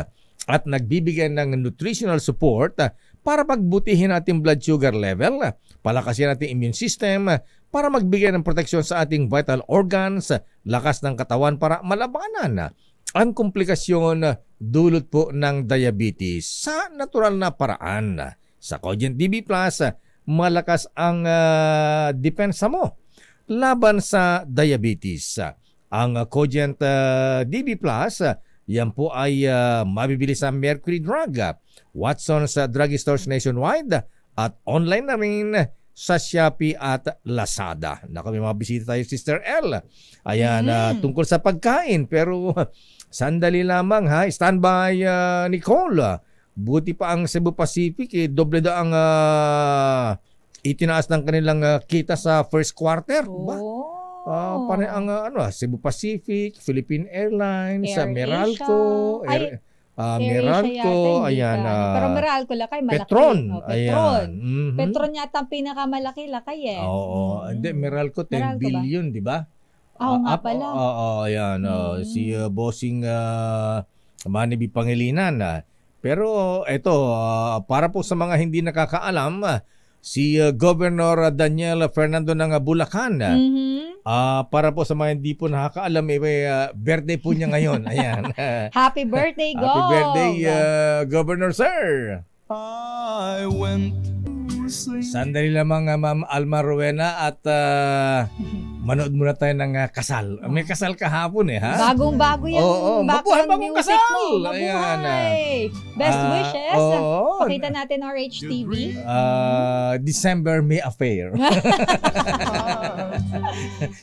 at nagbibigay ng nutritional support para pagbutihin ating blood sugar level, palakasin ating immune system, para magbigay ng proteksyon sa ating vital organs, lakas ng katawan para malabanan ang komplikasyon dulot po ng diabetes sa natural na paraan. Sa Cogent DB Plus, malakas ang depensa mo laban sa diabetes. Ang Cogent DB Plus, yan po ay mabibili sa Mercury Drug, Watson's Drugstores nationwide at online na rin sa Shopee at Lazada. Naku, may mga bisita tayo, Sister L. Ayan, tungkol sa pagkain. Pero sandali lamang, ha. Standby, Nicole. Buti pa ang Cebu Pacific, doble da ang itinaas ng kanilang kita sa first quarter. Pare ang Cebu Pacific, Philippine Airlines, Meralco, Meralco, ayan. Pero Meralco lakay malaki. Petron, Petron. Petron yata ang pinakamalaki lakay eh. Oo, hindi, Meralco 10 billion, di ba? Oo nga pala. Ayan, si Bossing Manny Pangilinan. Pero ito, para po sa mga hindi nakakaalam, si Governor Daniel Fernando ng Bulacan, para po sa mga hindi po nakakaalam, birthday po niya ngayon. Ayan. Happy birthday, Gov! Happy birthday, Governor Sir! I went Sandali lamang, Ma'am Alma Rowena, at manood muna tayo ng kasal. May kasal kahapon ha? Bagong-bago yung background music mo. Mabuhay! Best wishes. Pakita natin RHTV. December May Affair.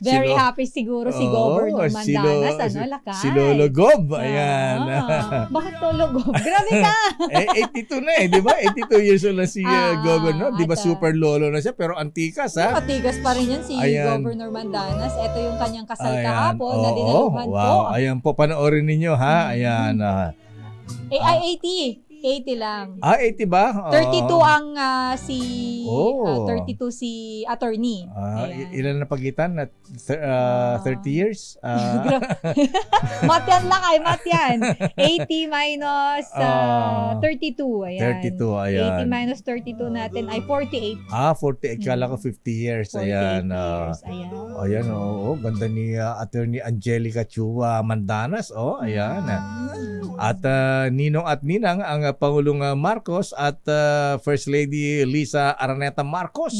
Very happy siguro si Governor Mandanas. Lakay? Si Lolo Gob. Ayan. Bakit Lolo Gob? Grabe ka! 82 na di ba? 82 years old na si Governor. Di ba super lolo na siya? Pero antikas ha? Antikas pa rin yan si Governor Mandanas. Ito yung kanyang kasal kahapon na dinaluhan po. Wow, ayan po, panoorin ninyo ha. Ayan. AIAT. 80 lang. 80 ba? 32 ang 32 si attorney. Ilan na pagitan? 30 years? Math yan lang ay, math yan. 80 minus 32. Ayan. 32, ayan. 80 minus 32 natin ay 48. 48. Kala ko 50 years. Ayan. Ayan, ganda ni Attorney Angelica Chua Mandanas. Ayan. At ninong at ninang ang Pangulong Marcos at First Lady Lisa Araneta Marcos.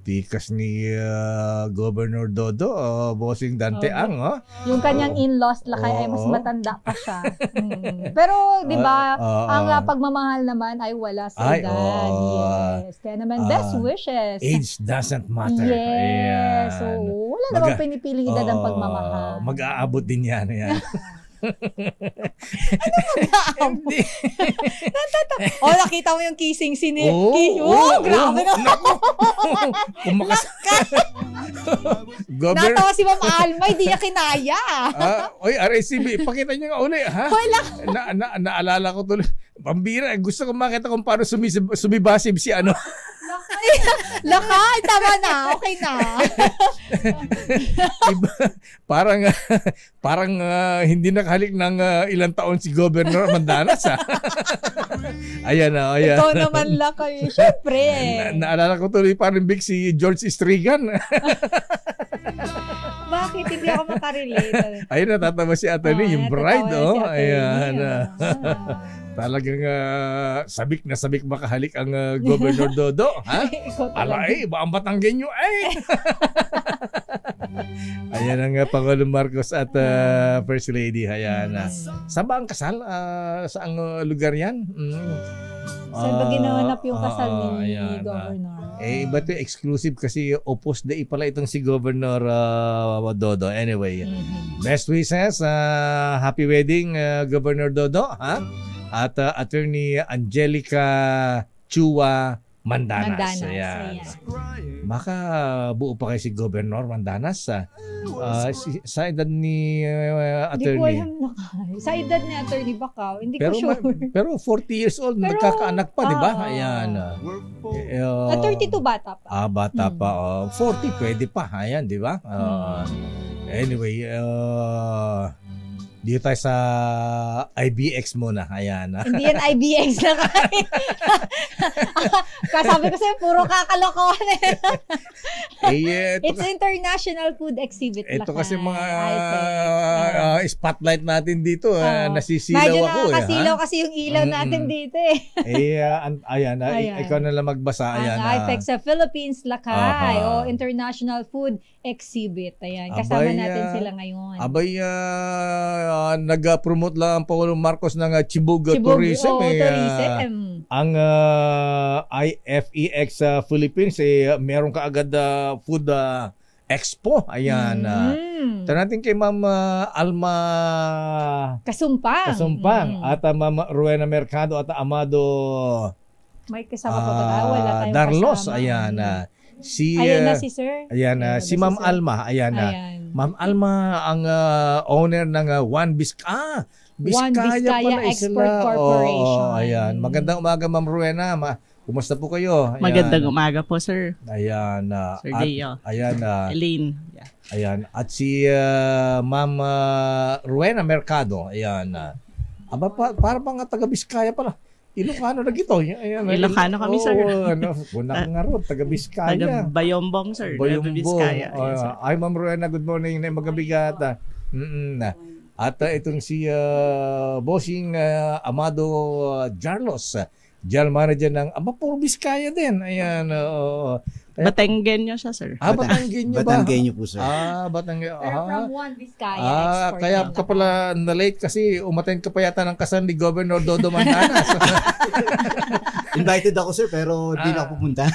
Tikas ni Governor Dodo, Bossing Dante Ang. Yung kanyang in-laws lakay ay mas matanda pa siya. Pero 'di ba, ang pagmamahal naman ay wala sa edad. Yes. Kaya naman best wishes. Age doesn't matter. Yes. So, wala namang pinipiling edad ang pagmamahal. Mag-aabot din yan. Ano nakita mo yung kissing scene. Grabe na. Natawa si Ma'am Alma, hindi niya kinaya. Oy, RSCB, pakita niyo nga uli, ha? Naalala ko tuloy. Pambira, gusto ko makita kung paano sumibasib si ano. Lakay, tama na. Okay na. Parang hindi nakahalik ng ilang taon si Governor Mandanas. Ayan. Ikaw naman lakay. Siyempre. Naalala ko tuloy parang big si George Strigan. Bakit hindi ako makarelate? Ayun, natatawa si Atty. Yung bride. Ayan. Talagang sabik na sabik makahalik ang Governor Dodo. Ha? Alay, ba ang Batanggenyo ay? Ayan ang Pangulong Marcos at First Lady. Ayan. Saan ba ang kasal? Saang lugar yan? Saan ba ginawanap yung kasal ni Governor? Iba ito exclusive kasi Opus Dei pala itong si Governor Dodo. Anyway, best wishes. Happy wedding, Governor Dodo. Ha? At Attorney Angelica Chua Mandanas. Ayan. Makabuo pa kayo si Governor Mandanas. Sa edad ni Attorney. Hindi ko alam na. Sa edad ni Attorney baka. Hindi ko sure. Pero 40 years old, nagkakaanak pa, di ba? Ayan. 32 bata pa. Bata pa. 40 pwede pa. Ayan, di ba? Anyway, dito tayo sa IBX muna. Ayan. Hindi yan IBX na kayo. Kasabi ko sa'yo, puro kakalokohan. It's International Food Exhibit. Ito kasi mga spotlight natin dito. Nasisilaw medyo ako. Nakasilaw kasi yung ilaw natin dito. Ayan. Ikaw na lang magbasa. Ayan. IFEX sa Philippines, Lakay. International Food Exhibit. Ayan. Kasama natin sila ngayon. Nag-promote lang ang Pangulong Marcos ng Chibug Tourism. Tourism. Ang IFEX Philippines, meron kaagad food expo. Ayan. Tara natin kay Ma'am Alma Kasumpang at Ma'am Rowena Mercado at Amado may kasama pa ba? Wala tayong Darlos. kasama. Ayan. Ayan na si Sir. Ayan. Si Ma'am Alma. Ayan. Ma'am Alma ang owner ng One Vizcaya pala Export Corporation. Ayan. Magandang umaga, Ma'am Rowena. Kumusta po kayo? Ayan. Magandang umaga po, sir. Ayan. Sir Deo. Ayan. Elaine. Yeah. Ayan. At si Ma'am Rowena Mercado. Ayan. Para bang taga Vizcaya pala. Ilocano na gito. Ayan, Ilocano kami, sir. Bunak nga ro, taga Vizcaya. Taga Bayombong, sir. Bayombong. Vizcaya. Ay, Ma'am Rowena, good morning. Magabigat. At itong si Bossing Amado Jarlos, General Manager ng puro Vizcaya din. Ayan. Batanggenyo siya, sir. Batanggenyo ba? Batanggenyo po, sir. Batanggenyo. Pero from One Vizcaya Export. Kaya ka pala na-late kasi umattend ka pa yata ng kasal ni Governor Dodo Mandanas. Invited ako, sir, pero di na ako pupunta.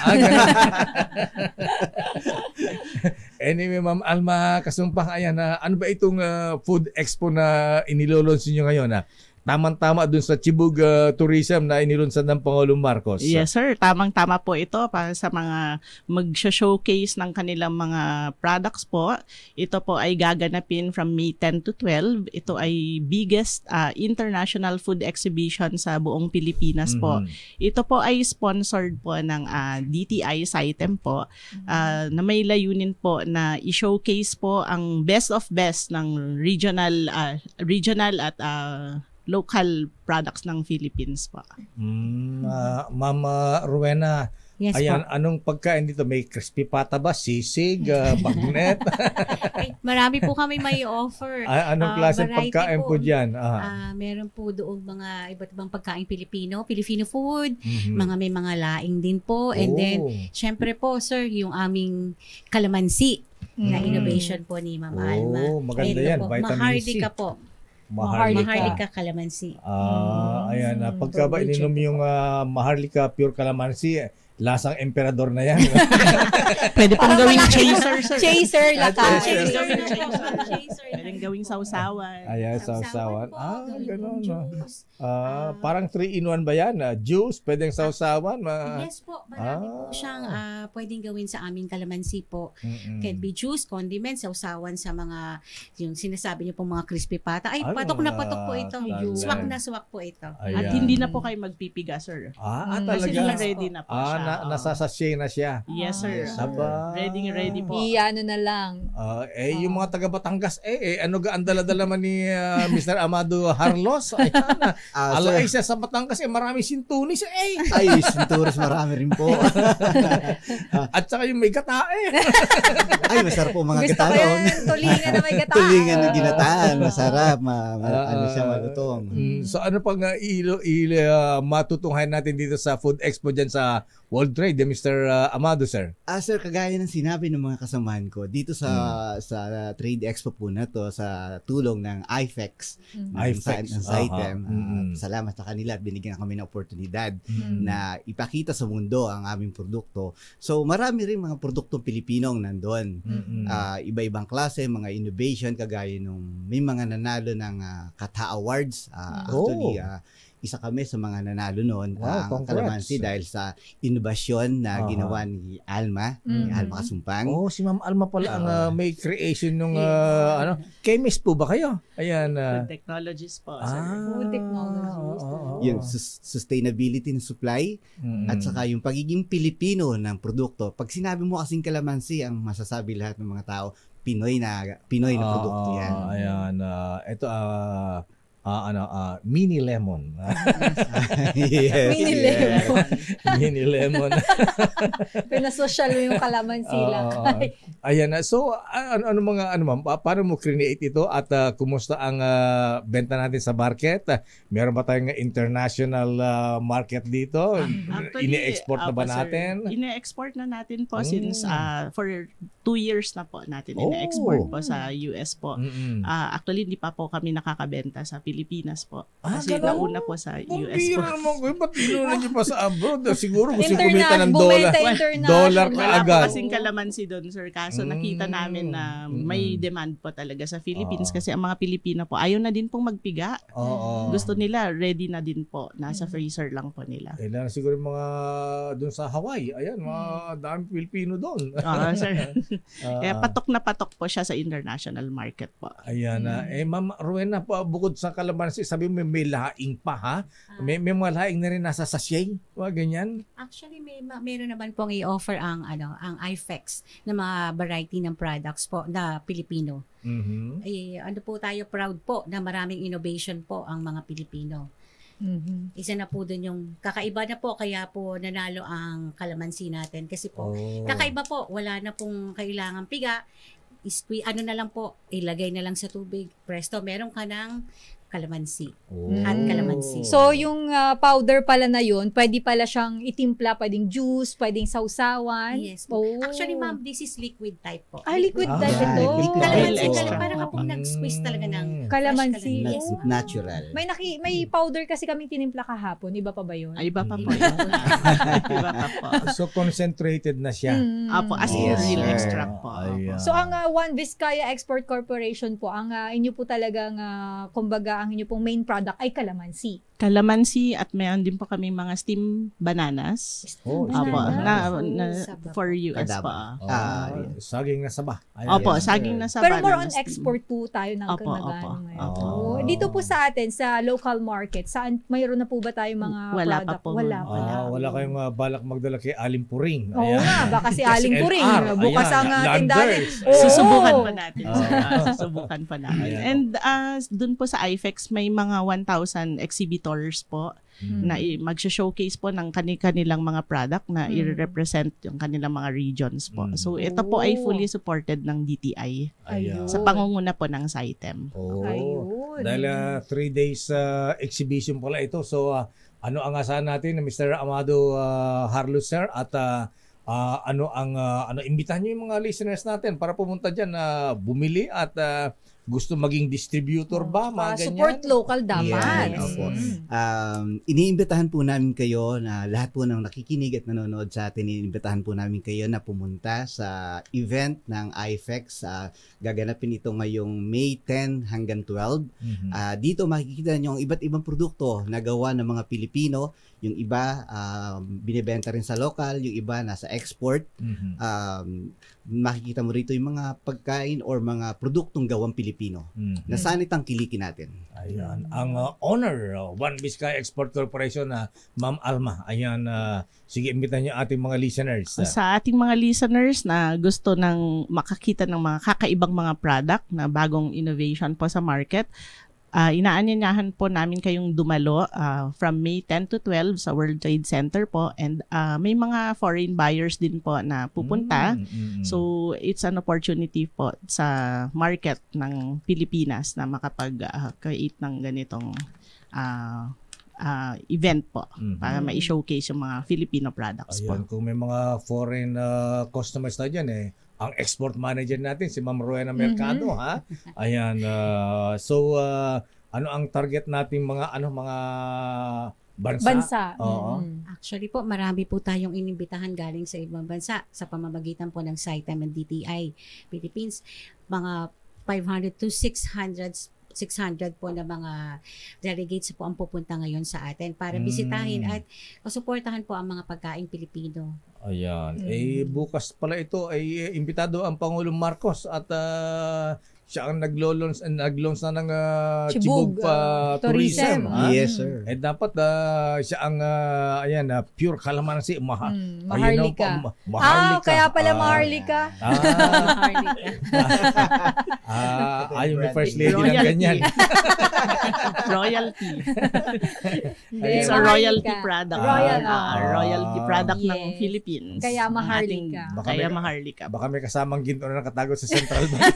Anyway, Ma'am Alma Kasumpang, ayan, ano ba itong food expo na inilolons niyo ngayon? tamang-tama dun sa Chibug Tourism na inilunsad ng Pangulong Marcos. Yes sir, tamang-tama po ito para sa mga mag-showcase ng kanilang mga products po. Ito po ay gaganapin from May 10 to 12. Ito ay biggest international food exhibition sa buong Pilipinas po. Ito po ay sponsored po ng DTI SITEM po na may layunin po na i-showcase po ang best of best ng regional at local products ng Philippines po. Mama Rowena, Yes, ayan, po. anong pagkain dito? May crispy pata ba? Sisig? Bagnet? Ay, marami po kami may offer. Anong klaseng Variety pagkain po dyan? Meron po doon mga iba't ibang pagkain Filipino food, Mhm. may mga laing din po. And then, syempre po, sir, yung aming kalamansi na innovation po ni Ma'am Alma. Maganda Ito yan, po, vitamin C. Maharlika po. Maharlika kalamansi. Ayan, pagka ba ininom yung Maharlika Pure Calamansi, lasang emperador na yan. Pwede pong gawing chaser, sir. Chaser, laka. Chaser. Pwedeng gawing sausawan. Ayan, sausawan. Ganun. Parang 3-in-1 ba yan? Juice, pwedeng sausawan? Yes po, marami po siyang pwedeng gawin sa aming kalamansi po. Can be juice, condiments, sausawan sa mga, yung sinasabi niyo pong mga crispy pata. Ay, patok na patok po ito. Swak na swak po ito. At hindi na po kayo magpipiga, sir. Talaga? Kasi ready na po siya. Nasasashay na siya. Yes, sir. Aba. Ready po. Iano na lang. Yung mga taga Batangas, ano ga ang dala-dala man ni Mr. Amado Harlos? Ayan, alay siya sa Batangas, marami sintunis. Ay, sintunis marami rin po. At saka yung may gatae. Ay, masarap po mga Gusto ko gataon. yan, tulingan na may gatae. Tulingan na ginataan, masarap. Ano siya, malutong. So ano pang matutunghayan natin dito sa Food Expo dyan sa World Trade, Mr. Amado, sir? Sir, kagaya ng sinabi ng mga kasamahan ko, dito sa Trade Expo po na to, sa tulong ng IFEX, ng SITEM, salamat sa kanila at binigyan kami ng oportunidad na ipakita sa mundo ang aming produkto. So, marami rin mga produktong Pilipinong nandun. Iba-ibang klase, mga innovation, kagaya nung may mga nanalo ng Kata Awards. Actually, isa kami sa mga nanalo noon, ang kalamansi, dahil sa inobasyon na ginawa ni Alma, ni Alma Kasumpang. Si Ma'am Alma pala ang may creation ng chemist po ba kayo? Ayan. Food technologies po, sir. Food technologies. Yung sustainability ng supply at saka yung pagiging Pilipino ng produkto. Pag sinabi mo kasing kalamansi, ang masasabi lahat ng mga tao, Pinoy na produkto yan. Ayan. Ito, mini lemon. Yes. Mini lemon. Pinasosyal mo yung kalamansi lang. Ayan. So, paano mo create ito at kumusta ang benta natin sa market? Meron ba tayong international market dito? Actually, Ini-export na ba natin? Ini-export na natin po since for 2 years na po natin ini-export po sa US po. Actually, hindi pa po kami nakakabenta sa Pilipinas po. Kasi nauna po sa US po. Ba't inunan niyo pa sa abroad? Siguro gusto kumita ng dollar ka Wala agad. po kasing kalamansi doon, sir. Kaso nakita namin na may demand po talaga sa Philippines kasi ang mga Pilipino po ayaw na din pong magpiga. Gusto nila, ready na din po. Nasa freezer lang po nila. Kailangan siguro mga doon sa Hawaii. Ayan, mga daming Pilipino doon. Sir. Kaya patok na patok po siya sa international market po. Ayan. Ma'am Rowena, bukod sa kalamansi, sabi mo may laing pa, ha? May mga laing na rin nasa sachet? Ganyan? Actually, meron naman pong i-offer ang IFEX na mga variety ng products po na Pilipino. Ano po tayo, proud po na maraming innovation po ang mga Pilipino. Isa na po dun yung kakaiba na po, kaya po nanalo ang kalamansi natin kasi po kakaiba po, wala na pong kailangan piga, na lang po, ilagay na lang sa tubig, presto, meron ka ng kalamansi. Hot kalamansi. So, yung powder pala na yun, pwede pala siyang itimpla, pwedeng juice, pwedeng sausawan. Yes. Actually, ma'am, this is liquid type po. Liquid type ito. Kalamansi, parang kapag nag-squeeze talaga ng Kalamansi. Natural. May powder kasi kaming tinimpla kahapon. Iba pa ba yun? Ay, iba pa po. Iba pa po. So concentrated na siya. Apo, as in real extract po. So ang One Vizcaya Export Corporation po, ang inyo po talagang kumbaga ang inyo pong main product ay kalamansi. Kalamansi at mayroon din po kami mga steam bananas. Oh, Apo, for US po. Saging na saba. Opo, saging na saba. Pero more on export po tayo ng magano ngayon. Dito po sa atin, sa local market, saan mayroon na po ba tayong mga product? Wala kayong balak magdala kay Aling Puring. Oo nga, baka si Aling Puring. Bukas ang tindahan. Susubukan pa natin. Susubukan pa natin. And dun po sa IFEX, may mga 1,000 exhibitors po na mag-showcase po ng kanilang mga product na i-represent yung kanilang mga regions po. So ito po ay fully supported ng DTI sa pangunguna po ng SITEM. Dahil 3 days exhibition pala ito. So ano ang asahan natin na Mr. Amado Harlos, sir, at imbitahan niyo yung mga listeners natin para pumunta diyan na bumili at gusto maging distributor ba? Mga ganyan? Support local dapat. Iniimbitahan po namin kayo na lahat po ng nakikinig at nanonood sa atin, iniimbitahan po namin kayo na pumunta sa event ng IFEX. Gaganapin ito ngayong May 10 hanggang 12. Dito makikita nyo ang iba't ibang produkto na gawa ng mga Pilipino. Yung iba binibenta rin sa local, yung iba nasa export. Makikita mo rito yung mga pagkain or mga produktong gawang Pilipino na saan itangkilikin natin. Ayan. Ang owner, One Vizcaya Export Corporation na Ma'am Alma. Ayan, sige, imbitahan niyo ating mga listeners. Sa ating mga listeners na gusto ng makakita ng mga kakaibang mga product na bagong innovation po sa market, inaanyayahan po namin kayong dumalo from May 10 to 12 sa World Trade Center po, and may mga foreign buyers din po na pupunta. So it's an opportunity po sa market ng Pilipinas na makapag-create ng ganitong event po para ma-showcase yung mga Filipino products. Ayan, po. Kung may mga foreign customers na dyan ang export manager natin, si Ma'am Rowena Mercado, ha? Ayan, ano ang target natin mga bansa? Actually po, marami po tayong inimbitahan galing sa ibang bansa sa pamamagitan po ng SITEM and DTI Philippines. Mga 500 to 600 po na mga delegates po ang pupunta ngayon sa atin para bisitahin at suportahan po ang mga pagkain Pilipino. Ayan. Bukas pala ito ay imbitado ang Pangulong Marcos at siya ang nag-launch na ng Chibug Tourism. Yes, sir. Dapat siya ang pure kalamansi. Maharlika. Kaya pala Maharlika. Ayaw ni First Lady ng ganyan. Royalty. It's a royalty product. Royalty product ng Philippines. Kaya Maharlika. Kaya Maharlika. Baka may kasamang ginto na nakatago sa Central Bank.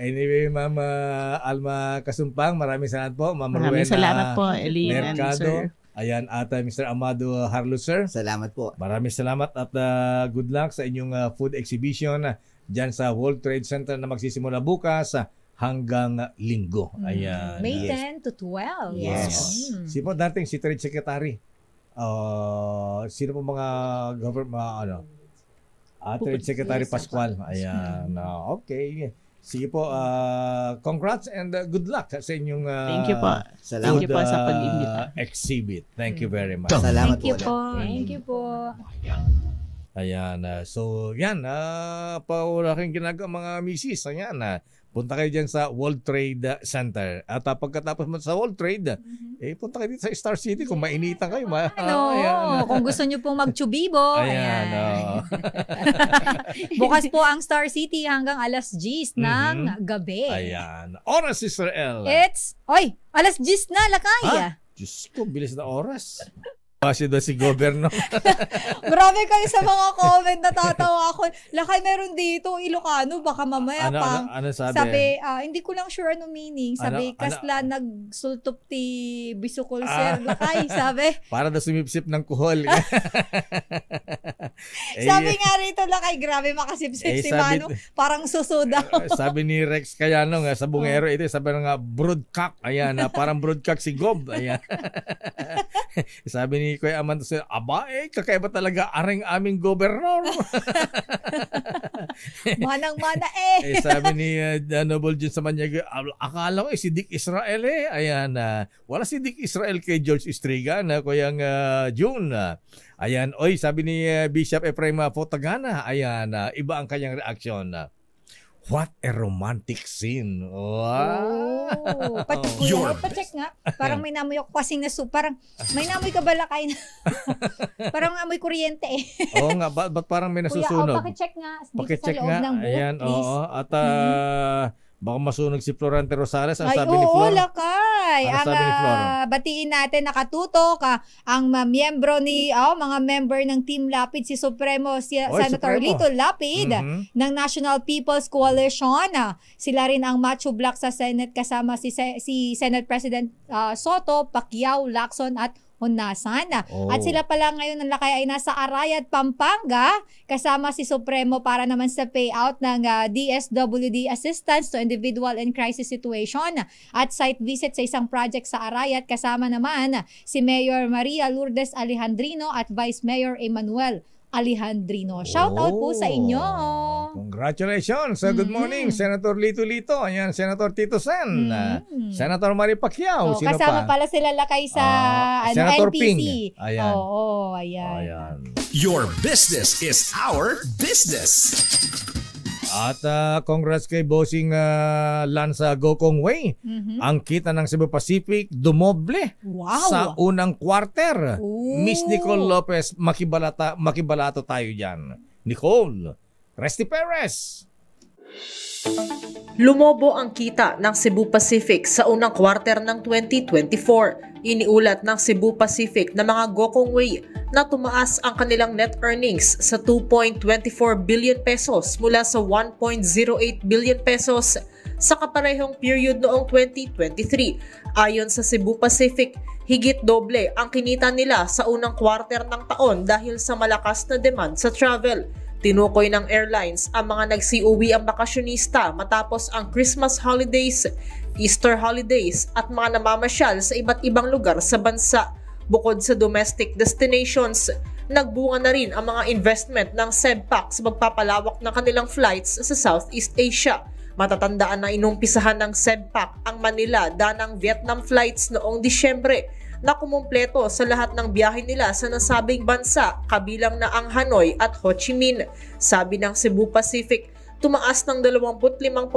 Anyway, Ma'am Alma Kasumpang, maraming salamat po. Ma'am Rowena salamat po, Eileen Mercado. Ayan, at Mr. Amado Harlos, sir. Salamat po. Maraming salamat at good luck sa inyong food exhibition dyan sa World Trade Center na magsisimula bukas hanggang Linggo. Ayan. May 10 to 12. Yes. Sino dating si Trade Secretary? Sino po mga government, Trade Secretary Pascual. Ayan. Okay. Sige po, congrats and good luck sa inyong thank you po. Salamat po sa pag-imbita. Exhibit. Thank you very much. Salamat Thank you po. Ayan. So, yan. Paulaking ginagawa mga misis. Ayan. Punta kayo dyan sa World Trade Center. At pagkatapos mo sa World Trade, punta kayo dito sa Star City kung mainitan kayo. Kung gusto nyo pong magchubibo. Ayan. Bukas po ang Star City hanggang alas 10 ng gabi. Ayan. Oras, Sister L. Alas 10 na, lakay. Diyos ko, bilis na oras. Kasi doon si Goberno. Grabe kayo sa mga comment, natatawa ako. Lakay, meron dito, Ilocano, baka mamaya pang. Ano sabi? Hindi ko lang sure ano meaning. Sabi, kasla nagsultop ti bisukol sir. Lakay, sabi. Para na sumipsip ng kuhol. Sabi nga rito, Lakay, grabe makasipsip si Mano. Parang suso daw. Sabi ni Rex Cayano sa bungero, ito sabi nga broodcock. Ayan, parang broodcock si Gob. Ayan. Sabi ni Kuya Amanto, aba kakaiba talaga aring aming gobernador. Manang-mana sabi ni Noble Jun sa Manyaga, akala ko si Dick Israel Ayan, wala si Dick Israel kay George Istriga na Kuyang June. Ayan, sabi ni Bishop Ephraim Fotagana, ayan, iba ang kanyang reaksyon. What a romantic scene. Wow. Pacheck nga. Parang may namoy ako kasing parang may namoy ka ba, Lakay? Parang amoy kuryente Oo nga, ba't parang may nasusunog? Kuya, pakicheck nga dito sa loob ng booth, ayan, please. At baka masunog si Florante Rosales. Ang sabi ni oo, Flor? Lakay. Ano sabi ni Flor? Batiin natin nakatutok ang miyembro mga member ng Team Lapid, si Supremo, Senator Supremo. Lito Lapid ng National People's Coalition. Sila rin ang Macho Black sa Senate kasama si Senate President Soto, Pacquiao, Lacson at Honasan. At sila pala ngayon ng Lakay ay nasa Arayat, Pampanga kasama si Supremo para naman sa payout ng DSWD Assistance to Individual in Crisis Situation at site visit sa isang project sa Arayat kasama naman si Mayor Maria Lourdes Alejandrino at Vice Mayor Emmanuel Alejandrino. Shout out po sa inyo. Congratulations. Good morning, Senator Lito. Ayan, Senator Tito Sen. Senator Manny Pacquiao. Sino kasama pa? pala sila, Lakay, sa Senator NPC. Ping. Ayan. Ayan. Your business is our business. At congrats kay Bossing Lanza Gokong Wei. Ang kita ng Cebu Pacific dumoble sa unang quarter. Miss Nicole Lopez, makibalato tayo dyan. Nicole, Resty Perez. Lumobo ang kita ng Cebu Pacific sa unang quarter ng 2024. Iniulat ng Cebu Pacific na mga Gokong Wei na tumaas ang kanilang net earnings sa 2.24 billion pesos mula sa 1.08 billion pesos sa kaparehong period noong 2023. Ayon sa Cebu Pacific, higit doble ang kinita nila sa unang quarter ng taon dahil sa malakas na demand sa travel. Tinukoy ng airlines ang mga nagsiuwi ang bakasyonista matapos ang Christmas holidays, Easter holidays at mga namamasyal sa iba't ibang lugar sa bansa. Bukod sa domestic destinations, nagbunga na rin ang mga investment ng SEBPAC sa magpapalawak ng kanilang flights sa Southeast Asia. Matatandaan na inumpisahan ng SEBPAC ang Manila, Danang, Vietnam flights noong Disyembre na kumumpleto sa lahat ng biyahe nila sa nasabing bansa, kabilang na ang Hanoi at Ho Chi Minh. Sabi ng Cebu Pacific, tumaas ng 25%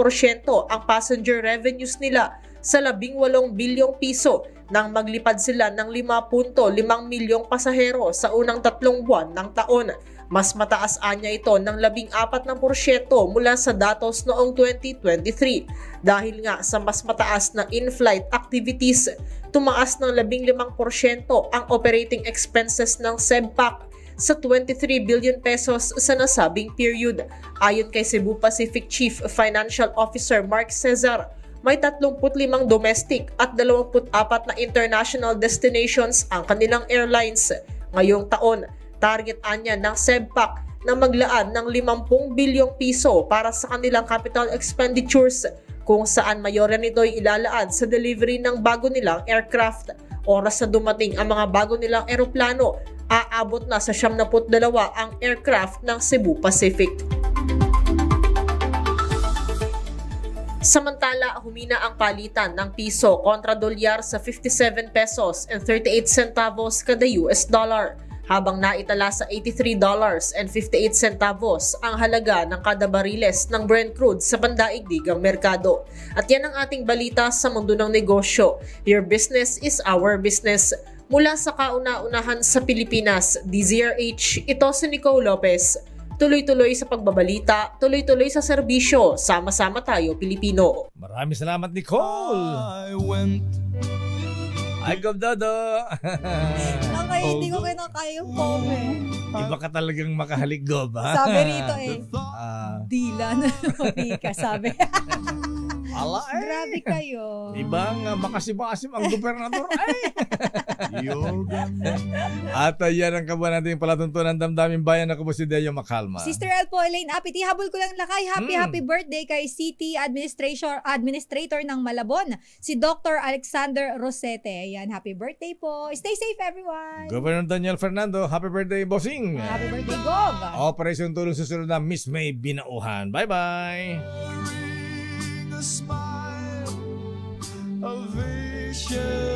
ang passenger revenues nila sa 18 bilyong piso nang maglipad sila ng 5.5 milyong pasahero sa unang 3 buwan ng taon. Mas mataas anya ito ng 14% mula sa datos noong 2023. Dahil nga sa mas mataas na in-flight activities, tumaas ng 15% ang operating expenses ng SEBPAC sa 23 billion pesos sa nasabing period. Ayon kay Cebu Pacific Chief Financial Officer Mark Cesar, may 35 domestic at 24 na international destinations ang kanilang airlines. Ngayong taon, target anya ng SEBPAC na maglaan ng 50 bilyong piso para sa kanilang capital expenditures, kung saan mayorya nito'y ilalaan sa delivery ng bago nilang aircraft. Oras na dumating ang mga bago nilang eroplano, aabot na sa 72 ang aircraft ng Cebu Pacific. Samantala, humina ang palitan ng piso kontra dolyar sa 57 pesos and 38 centavos kada US dollar, habang naitala sa $83.58 ang halaga ng kada bariles ng Brent crude sa pandaigdigang merkado. At yan ang ating balita sa mundo ng negosyo. Your business is our business. Mula sa kauna-unahan sa Pilipinas, DZRH, ito si Nicole Lopez. Tuloy-tuloy sa pagbabalita, tuloy-tuloy sa serbisyo. Sama-sama tayo, Pilipino. Maraming salamat, Nicole. Ay, Gob Dodo. Hindi ko kinakaya yung pome. Iba ka talagang makahalik, Gob, ha? Sabi rito dila na ka, sabi. Ala, grabe kayo. Ibang makasim-makasim ang gobernador. At yan ang kabuhan natin palatuntunan damdamin bayan na si Deo Macalma. Sister El po, Elaine Apiti, habol ko lang lakay. Happy birthday kay City Administrator ng Malabon, si Dr. Alexander Rosete. Ayan, happy birthday po. Stay safe, everyone. Governor Daniel Fernando, happy birthday, bossing. Happy birthday, Gov. Operation Tulong susunod na Miss May Binauhan. Bye-bye. A smile, a vision.